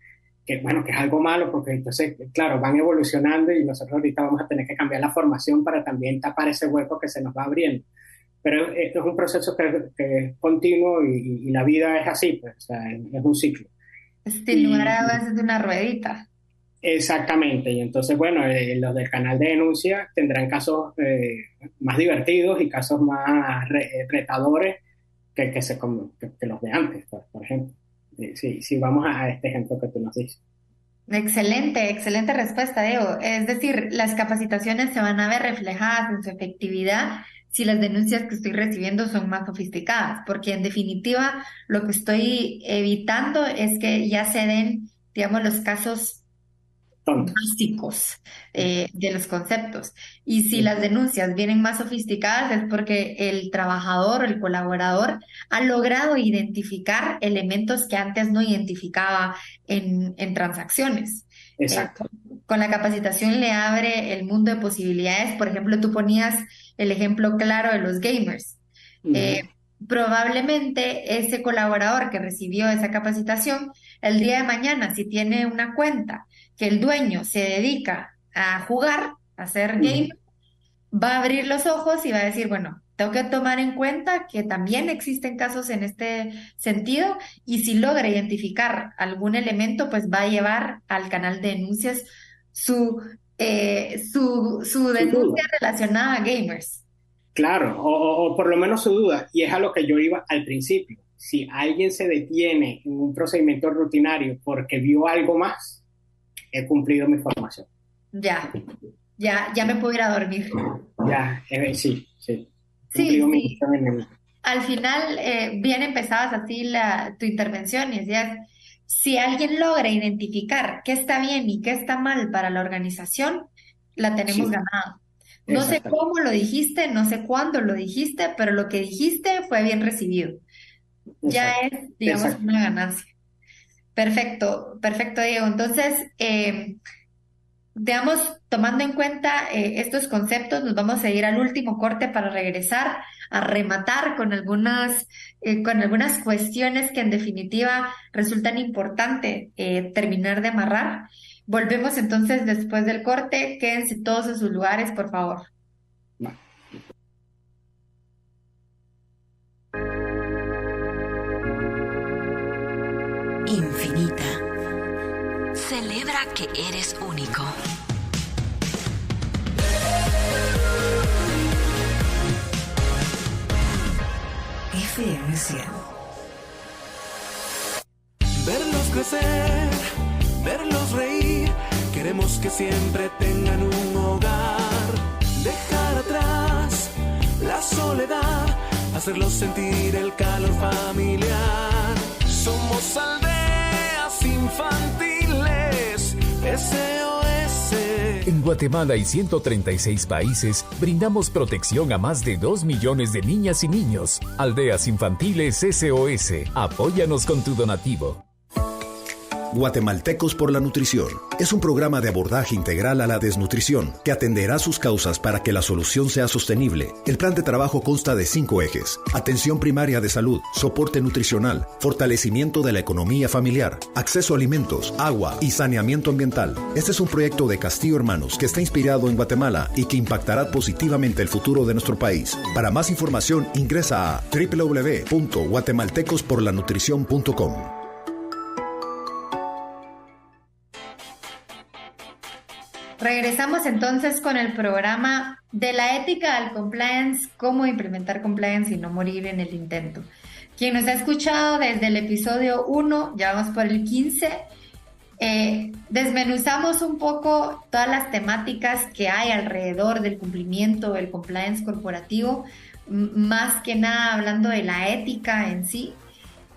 S2: que es algo malo, porque entonces, claro, van evolucionando y nosotros ahorita vamos a tener que cambiar la formación para también tapar ese hueco que se nos va abriendo. Pero esto es un proceso que es continuo y la vida es así, pues, o sea, es un ciclo.
S1: Sin lugar a dudas es una ruedita.
S2: Exactamente, y entonces, bueno, los del canal de denuncia tendrán casos más divertidos y casos más retadores que los de antes, por ejemplo. Sí, vamos a este ejemplo que tú nos dices.
S1: Excelente respuesta, Diego. Es decir, las capacitaciones se van a ver reflejadas en su efectividad si las denuncias que estoy recibiendo son más sofisticadas, porque en definitiva lo que estoy evitando es que ya se den, digamos, los casos básicos de los conceptos. Y si las denuncias vienen más sofisticadas es porque el trabajador, el colaborador, ha logrado identificar elementos que antes no identificaba en transacciones.
S2: Exacto.
S1: Con la capacitación le abre el mundo de posibilidades. Por ejemplo, tú ponías el ejemplo claro de los gamers. Probablemente ese colaborador que recibió esa capacitación, el día de mañana, si tiene una cuenta que el dueño se dedica a jugar, a ser gamer, va a abrir los ojos y va a decir, bueno, tengo que tomar en cuenta que también existen casos en este sentido, y si logra identificar algún elemento, pues va a llevar al canal de denuncias su denuncia relacionada a gamers.
S2: Claro, o por lo menos su duda, y es a lo que yo iba al principio. Si alguien se detiene en un procedimiento rutinario porque vio algo más, he cumplido mi formación.
S1: Ya me puedo ir a dormir.
S2: Sí.
S1: Sí. Al final, bien empezabas así tu intervención y decías, si alguien logra identificar qué está bien y qué está mal para la organización, la tenemos ganada. No sé cómo lo dijiste, no sé cuándo lo dijiste, pero lo que dijiste fue bien recibido. Ya es, digamos, una ganancia. Perfecto, Diego. Entonces, digamos, tomando en cuenta estos conceptos, nos vamos a ir al último corte para regresar a rematar con algunas cuestiones que en definitiva resultan importantes terminar de amarrar. Volvemos entonces después del corte. Quédense todos en sus lugares, por favor.
S3: Infinita. Celebra que eres único. FM 100.
S11: Verlos crecer, verlos reír, queremos que siempre tengan un hogar. Dejar atrás la soledad, hacerlos sentir el calor familiar. Somos aldeas infantiles, SOS.
S12: En Guatemala y 136 países brindamos protección a más de 2 millones de niñas y niños. Aldeas Infantiles SOS. Apóyanos con tu donativo.
S4: Guatemaltecos por la Nutrición es un programa de abordaje integral a la desnutrición que atenderá sus causas para que la solución sea sostenible. El plan de trabajo consta de 5 ejes: atención primaria de salud, soporte nutricional, fortalecimiento de la economía familiar, acceso a alimentos, agua y saneamiento ambiental. Este es un proyecto de Castillo Hermanos que está inspirado en Guatemala y que impactará positivamente el futuro de nuestro país. Para más información ingresa a www.guatemaltecosporlanutrición.com.
S1: Regresamos entonces con el programa de la ética al compliance, cómo implementar compliance y no morir en el intento. Quien nos ha escuchado desde el episodio 1, ya vamos por el 15, desmenuzamos un poco todas las temáticas que hay alrededor del cumplimiento del compliance corporativo, más que nada hablando de la ética en sí.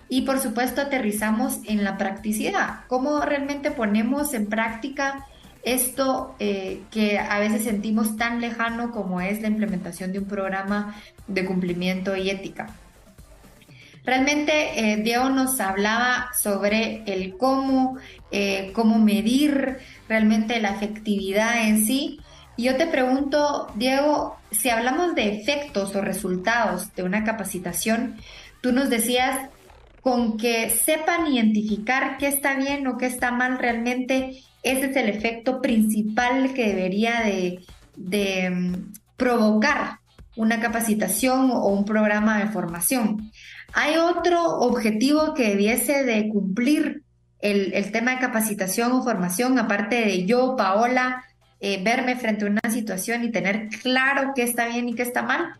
S1: Y por supuesto aterrizamos en la practicidad, cómo realmente ponemos en práctica esto que a veces sentimos tan lejano como es la implementación de un programa de cumplimiento y ética. Realmente Diego nos hablaba sobre el cómo medir realmente la efectividad en sí. Y yo te pregunto, Diego, si hablamos de efectos o resultados de una capacitación, tú nos decías con que sepan identificar qué está bien o qué está mal realmente. Ese es el efecto principal que debería de provocar una capacitación o un programa de formación. ¿Hay otro objetivo que debiese de cumplir el tema de capacitación o formación, aparte de yo, Paola, verme frente a una situación y tener claro qué está bien y qué está mal?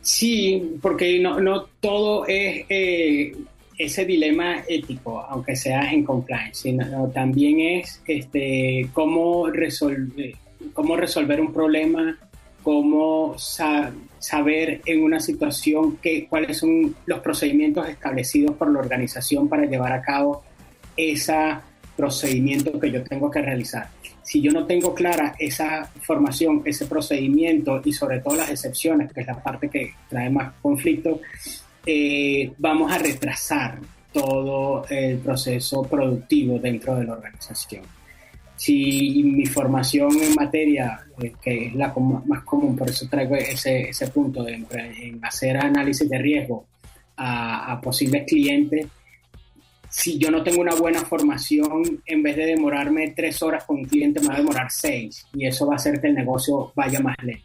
S2: Sí, porque no todo es ese dilema ético, aunque sea en compliance, sino también es cómo resolver un problema, cómo saber en una situación cuáles son los procedimientos establecidos por la organización para llevar a cabo ese procedimiento que yo tengo que realizar. Si yo no tengo clara esa formación, ese procedimiento y sobre todo las excepciones, que es la parte que trae más conflicto, vamos a retrasar todo el proceso productivo dentro de la organización. Si mi formación en materia, que es la más común, por eso traigo ese punto en hacer análisis de riesgo a posibles clientes, si yo no tengo una buena formación, en vez de demorarme 3 horas con un cliente, me va a demorar 6, y eso va a hacer que el negocio vaya más lento.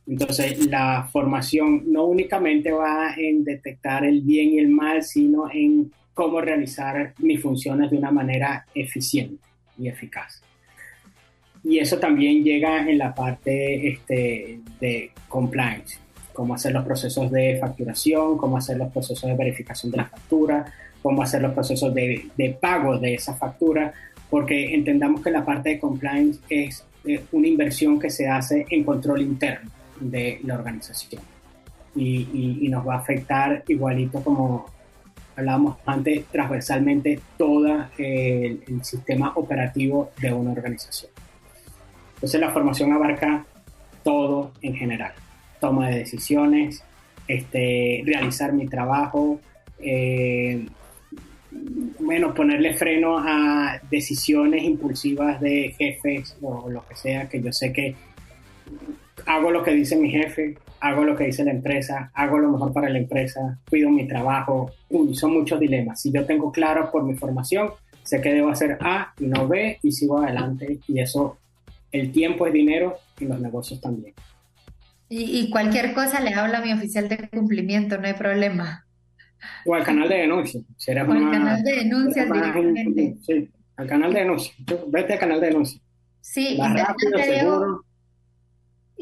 S2: Entonces, la formación no únicamente va en detectar el bien y el mal, sino en cómo realizar mis funciones de una manera eficiente y eficaz. Y eso también llega en la parte de compliance, cómo hacer los procesos de facturación, cómo hacer los procesos de verificación de la factura, cómo hacer los procesos de pago de esa factura, porque entendamos que la parte de compliance es una inversión que se hace en control interno de la organización y nos va a afectar igualito como hablábamos antes, transversalmente todo el sistema operativo de una organización. Entonces la formación abarca todo en general: toma de decisiones, realizar mi trabajo, ponerle freno a decisiones impulsivas de jefes o lo que sea, que yo sé que hago lo que dice mi jefe, hago lo que dice la empresa, hago lo mejor para la empresa, cuido mi trabajo. Son muchos dilemas. Si yo tengo claro por mi formación, sé que debo hacer A y no B y sigo adelante, y eso, el tiempo es dinero y los negocios también.
S1: Y cualquier cosa le habla a mi oficial de cumplimiento, no hay problema.
S2: O al canal de denuncia.
S1: Al canal de denuncias directamente.
S2: Sí, al canal de denuncia. Vete al canal de denuncia.
S1: Sí,
S2: más rápido, seguro.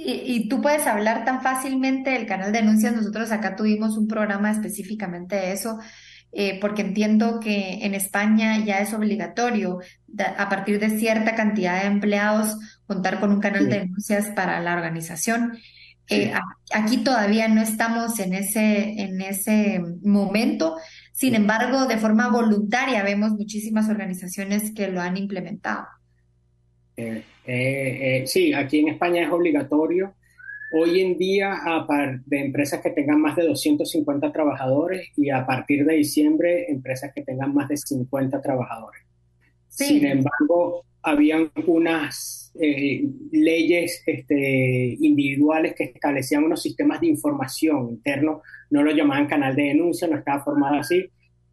S1: Y tú puedes hablar tan fácilmente del canal de denuncias. Nosotros acá tuvimos un programa específicamente de eso, porque entiendo que en España ya es obligatorio, a partir de cierta cantidad de empleados, contar con un canal de denuncias para la organización. Aquí todavía no estamos en ese momento. Sin embargo, de forma voluntaria vemos muchísimas organizaciones que lo han implementado.
S2: Sí, aquí en España es obligatorio. Hoy en día, de empresas que tengan más de 250 trabajadores y a partir de diciembre, empresas que tengan más de 50 trabajadores. Sí. Sin embargo, habían unas leyes individuales que establecían unos sistemas de información internos, no lo llamaban canal de denuncia, no estaba formado así,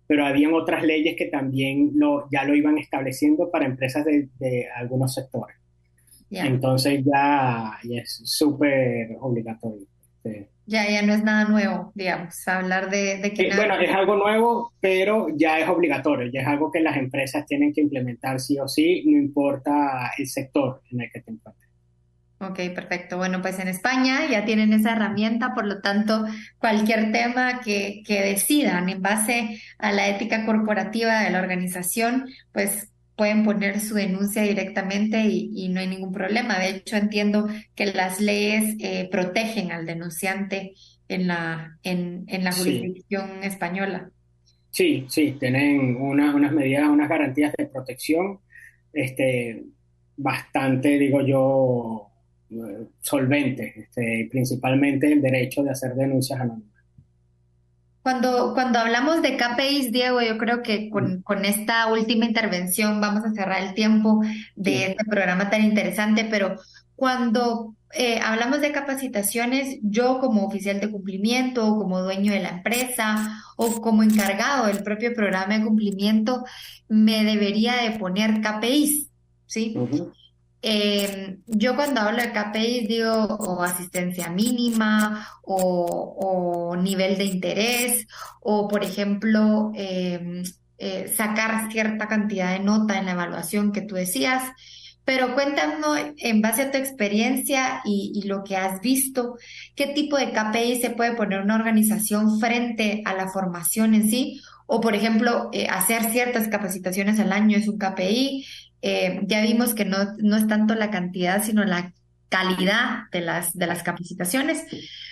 S2: pero habían otras leyes que también ya lo iban estableciendo para empresas de algunos sectores. Yeah. Entonces ya es súper obligatorio. Sí.
S1: Ya no es nada nuevo, digamos, hablar de que...
S2: Bueno, es algo nuevo, pero ya es obligatorio, ya es algo que las empresas tienen que implementar sí o sí, no importa el sector en el que te encuentres.
S1: Ok, perfecto. Bueno, pues en España ya tienen esa herramienta, por lo tanto, cualquier tema que decidan en base a la ética corporativa de la organización, pues pueden poner su denuncia directamente y no hay ningún problema. De hecho, entiendo que las leyes protegen al denunciante en la jurisdicción española.
S2: Sí, tienen unas medidas, unas garantías de protección bastante, digo yo, solventes, principalmente el derecho de hacer denuncias anónimas.
S1: Cuando hablamos de KPIs, Diego, yo creo que con esta última intervención vamos a cerrar el tiempo de este programa tan interesante, pero cuando hablamos de capacitaciones, yo como oficial de cumplimiento, o como dueño de la empresa, o como encargado del propio programa de cumplimiento, me debería de poner KPIs, ¿sí? Uh-huh. Yo cuando hablo de KPIs digo o asistencia mínima o nivel de interés o por ejemplo sacar cierta cantidad de nota en la evaluación que tú decías, pero cuéntanos en base a tu experiencia y lo que has visto, ¿qué tipo de KPI se puede poner una organización frente a la formación en sí? O por ejemplo, hacer ciertas capacitaciones al año es un KPI. Ya vimos que no es tanto la cantidad, sino la calidad de las capacitaciones,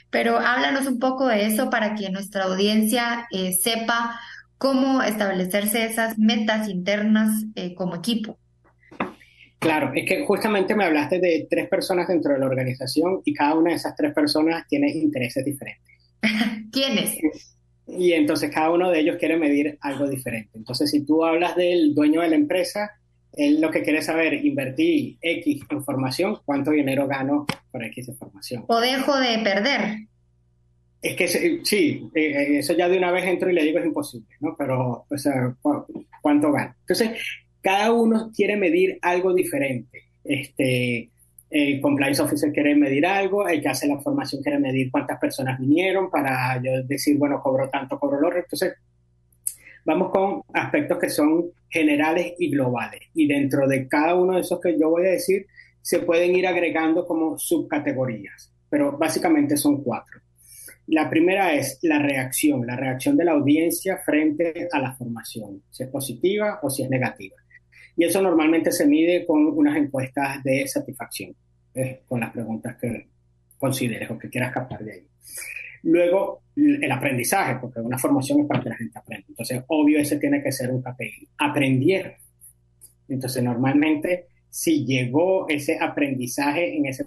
S1: pero háblanos un poco de eso para que nuestra audiencia sepa cómo establecerse esas metas internas como equipo.
S2: Claro, es que justamente me hablaste de 3 personas dentro de la organización y cada una de esas 3 personas tiene intereses diferentes.
S1: ¿Quiénes?
S2: Y entonces cada uno de ellos quiere medir algo diferente. Entonces, si tú hablas del dueño de la empresa, él lo que quiere saber, invertí X en formación, ¿cuánto dinero gano por X en formación?
S1: ¿O dejo de perder?
S2: Es que sí, eso ya de una vez entro y le digo es imposible, ¿no? Pero, o sea, ¿cuánto gano? Entonces, cada uno quiere medir algo diferente. El compliance officer quiere medir algo, el que hace la formación quiere medir cuántas personas vinieron para yo decir, bueno, cobro tanto, cobro lo otro. Entonces, vamos con aspectos que son generales y globales. Y dentro de cada uno de esos que yo voy a decir, se pueden ir agregando como subcategorías. Pero básicamente son 4. La primera es la reacción de la audiencia frente a la formación, si es positiva o si es negativa. Y eso normalmente se mide con unas encuestas de satisfacción, con las preguntas que consideres o que quieras captar de ahí. Luego, el aprendizaje, porque una formación es para que la gente aprenda. Entonces, obvio, ese tiene que ser un KPI. Aprendieron. Entonces, normalmente, si llegó ese aprendizaje en ese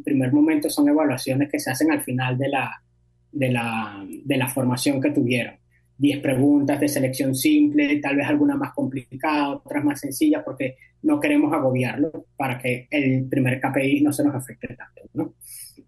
S2: primer momento, son evaluaciones que se hacen al final de la formación que tuvieron. 10 preguntas de selección simple, tal vez alguna más complicada, otras más sencillas, porque no queremos agobiarlo para que el primer KPI no se nos afecte tanto, ¿no?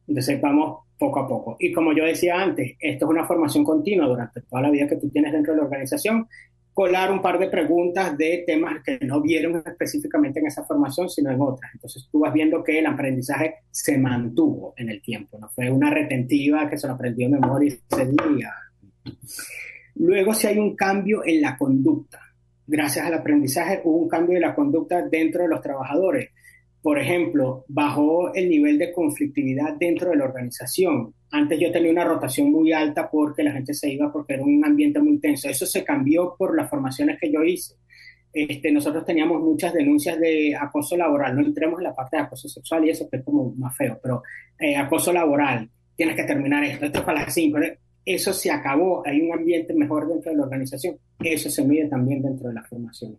S2: Entonces vamos poco a poco. Y como yo decía antes, esto es una formación continua durante toda la vida que tú tienes dentro de la organización, colar un par de preguntas de temas que no vieron específicamente en esa formación, sino en otras. Entonces tú vas viendo que el aprendizaje se mantuvo en el tiempo, no fue una retentiva que se lo aprendió de memoria ese día. Luego, si hay un cambio en la conducta, gracias al aprendizaje hubo un cambio en la conducta dentro de los trabajadores. Por ejemplo, bajó el nivel de conflictividad dentro de la organización. Antes yo tenía una rotación muy alta porque la gente se iba porque era un ambiente muy tenso. Eso se cambió por las formaciones que yo hice. Nosotros teníamos muchas denuncias de acoso laboral. No entremos en la parte de acoso sexual y eso que es como más feo, pero acoso laboral. Tienes que terminar esto es para las 5. Eso se acabó, hay un ambiente mejor dentro de la organización, eso se mide también dentro de la formación.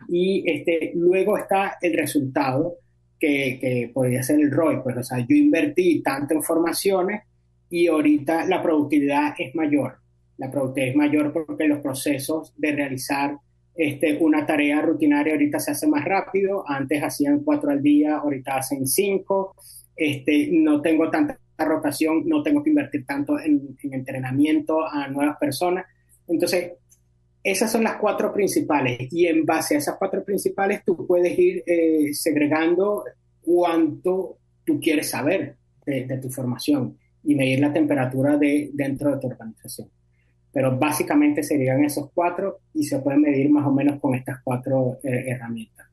S2: Y luego está el resultado, que podría ser el ROI. Pues, o sea, yo invertí tanto en formaciones y ahorita la productividad es mayor. La productividad es mayor porque los procesos de realizar una tarea rutinaria ahorita se hace más rápido. Antes hacían 4 al día, ahorita hacen 5. No tengo tanta rotación, no tengo que invertir tanto en entrenamiento a nuevas personas. Entonces, esas son las 4 principales, y en base a esas 4 principales tú puedes ir segregando cuánto tú quieres saber de tu formación y medir la temperatura dentro de tu organización. Pero básicamente serían esos 4 y se pueden medir más o menos con estas 4 herramientas.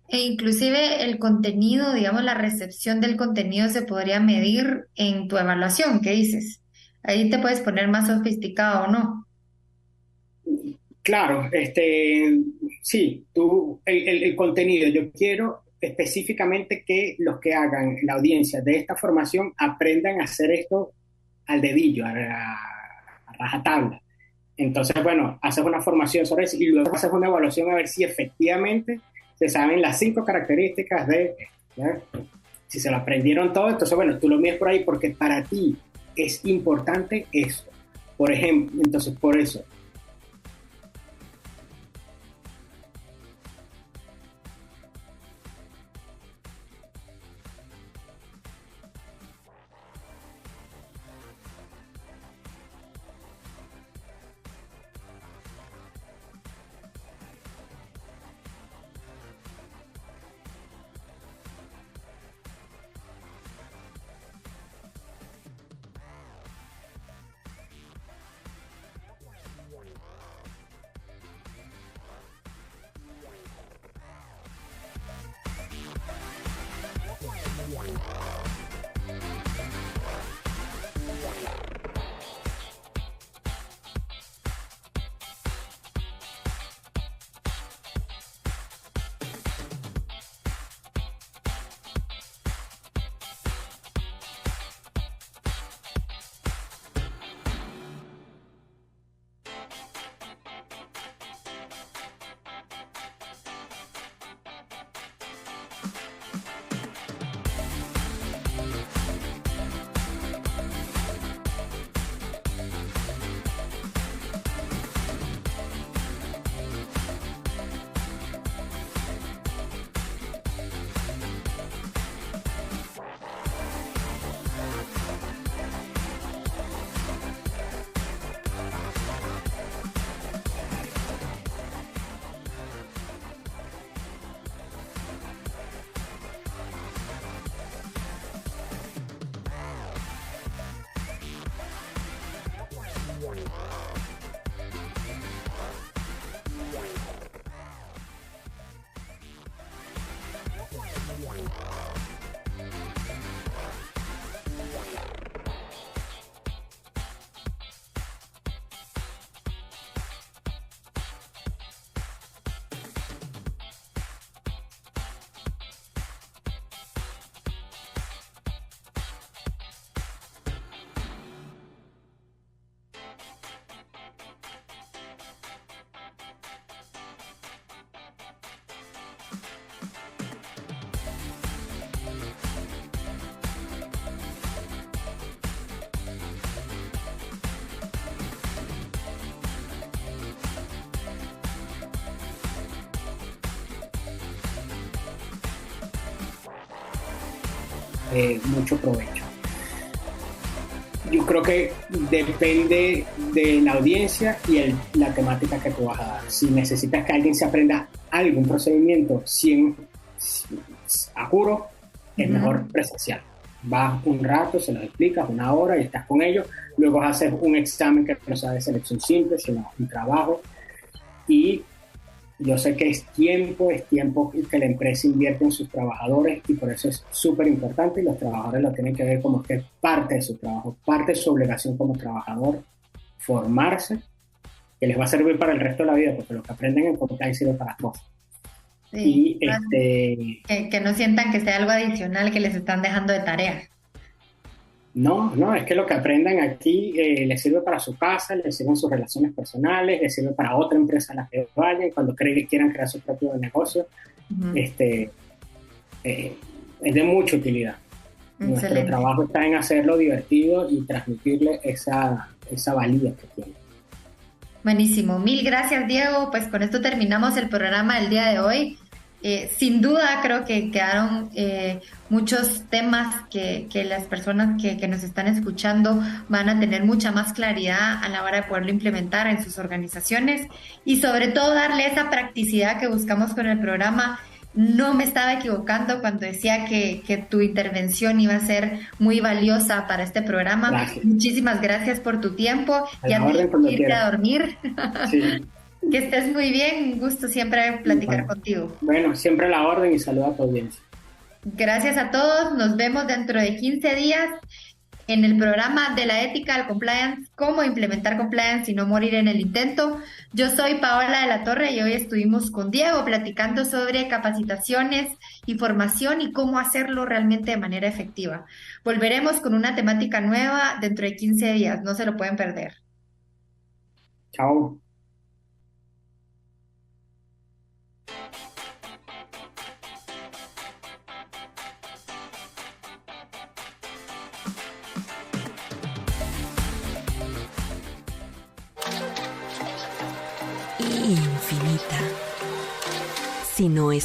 S1: E inclusive el contenido, digamos, la recepción del contenido se podría medir en tu evaluación, ¿qué dices? Ahí te puedes poner más sofisticado, ¿o no?
S2: Claro, sí, el contenido, yo quiero específicamente que los que hagan la audiencia de esta formación aprendan a hacer esto al dedillo, a rajatabla. Entonces, bueno, haces una formación sobre eso y luego haces una evaluación a ver si efectivamente se saben las 5 características ¿ya? Si se lo aprendieron todo, entonces, bueno, tú lo mides por ahí porque para ti es importante eso. Por ejemplo, entonces, por eso, mucho provecho. Yo creo que depende de la audiencia y la temática que tú vas a dar. Si necesitas que alguien se aprenda algún procedimiento 100 a juro, es mejor presencial. Vas un rato, se lo explicas, 1 hora y estás con ellos. Luego haces un examen que no sea de selección simple, sino un trabajo. Y yo sé que es tiempo que la empresa invierte en sus trabajadores y por eso es súper importante y los trabajadores lo tienen que ver como que es parte de su trabajo, parte de su obligación como trabajador, formarse, que les va a servir para el resto de la vida, porque lo que aprenden en Compliance sirve para cosas.
S1: Sí, y que no sientan que sea algo adicional que les están dejando de tarea.
S2: No, es que lo que aprendan aquí les sirve para su casa, les sirve en sus relaciones personales, les sirve para otra empresa a la que vayan, cuando quieran crear su propio negocio. es de mucha utilidad.
S1: Excelente.
S2: Nuestro trabajo está en hacerlo divertido y transmitirle esa valía que tiene.
S1: Buenísimo, mil gracias Diego, pues con esto terminamos el programa del día de hoy. Sin duda creo que quedaron muchos temas que las personas que nos están escuchando van a tener mucha más claridad a la hora de poderlo implementar en sus organizaciones y sobre todo darle esa practicidad que buscamos con el programa. No me estaba equivocando cuando decía que tu intervención iba a ser muy valiosa para este programa.
S2: Gracias.
S1: Muchísimas gracias por tu tiempo. Ya
S2: orden,
S1: tienes que irte
S2: quieras.
S1: a dormir.
S2: Sí.
S1: Que estés muy bien, un gusto siempre platicar contigo.
S2: Bueno, siempre a la orden y saluda a tu audiencia.
S1: Gracias a todos, nos vemos dentro de 15 días en el programa de la ética al compliance, cómo implementar compliance y no morir en el intento. Yo soy Paola de la Torre y hoy estuvimos con Diego platicando sobre capacitaciones y formación y cómo hacerlo realmente de manera efectiva. Volveremos con una temática nueva dentro de 15 días, no se lo pueden perder.
S2: Chao.
S3: Infinita. Si no es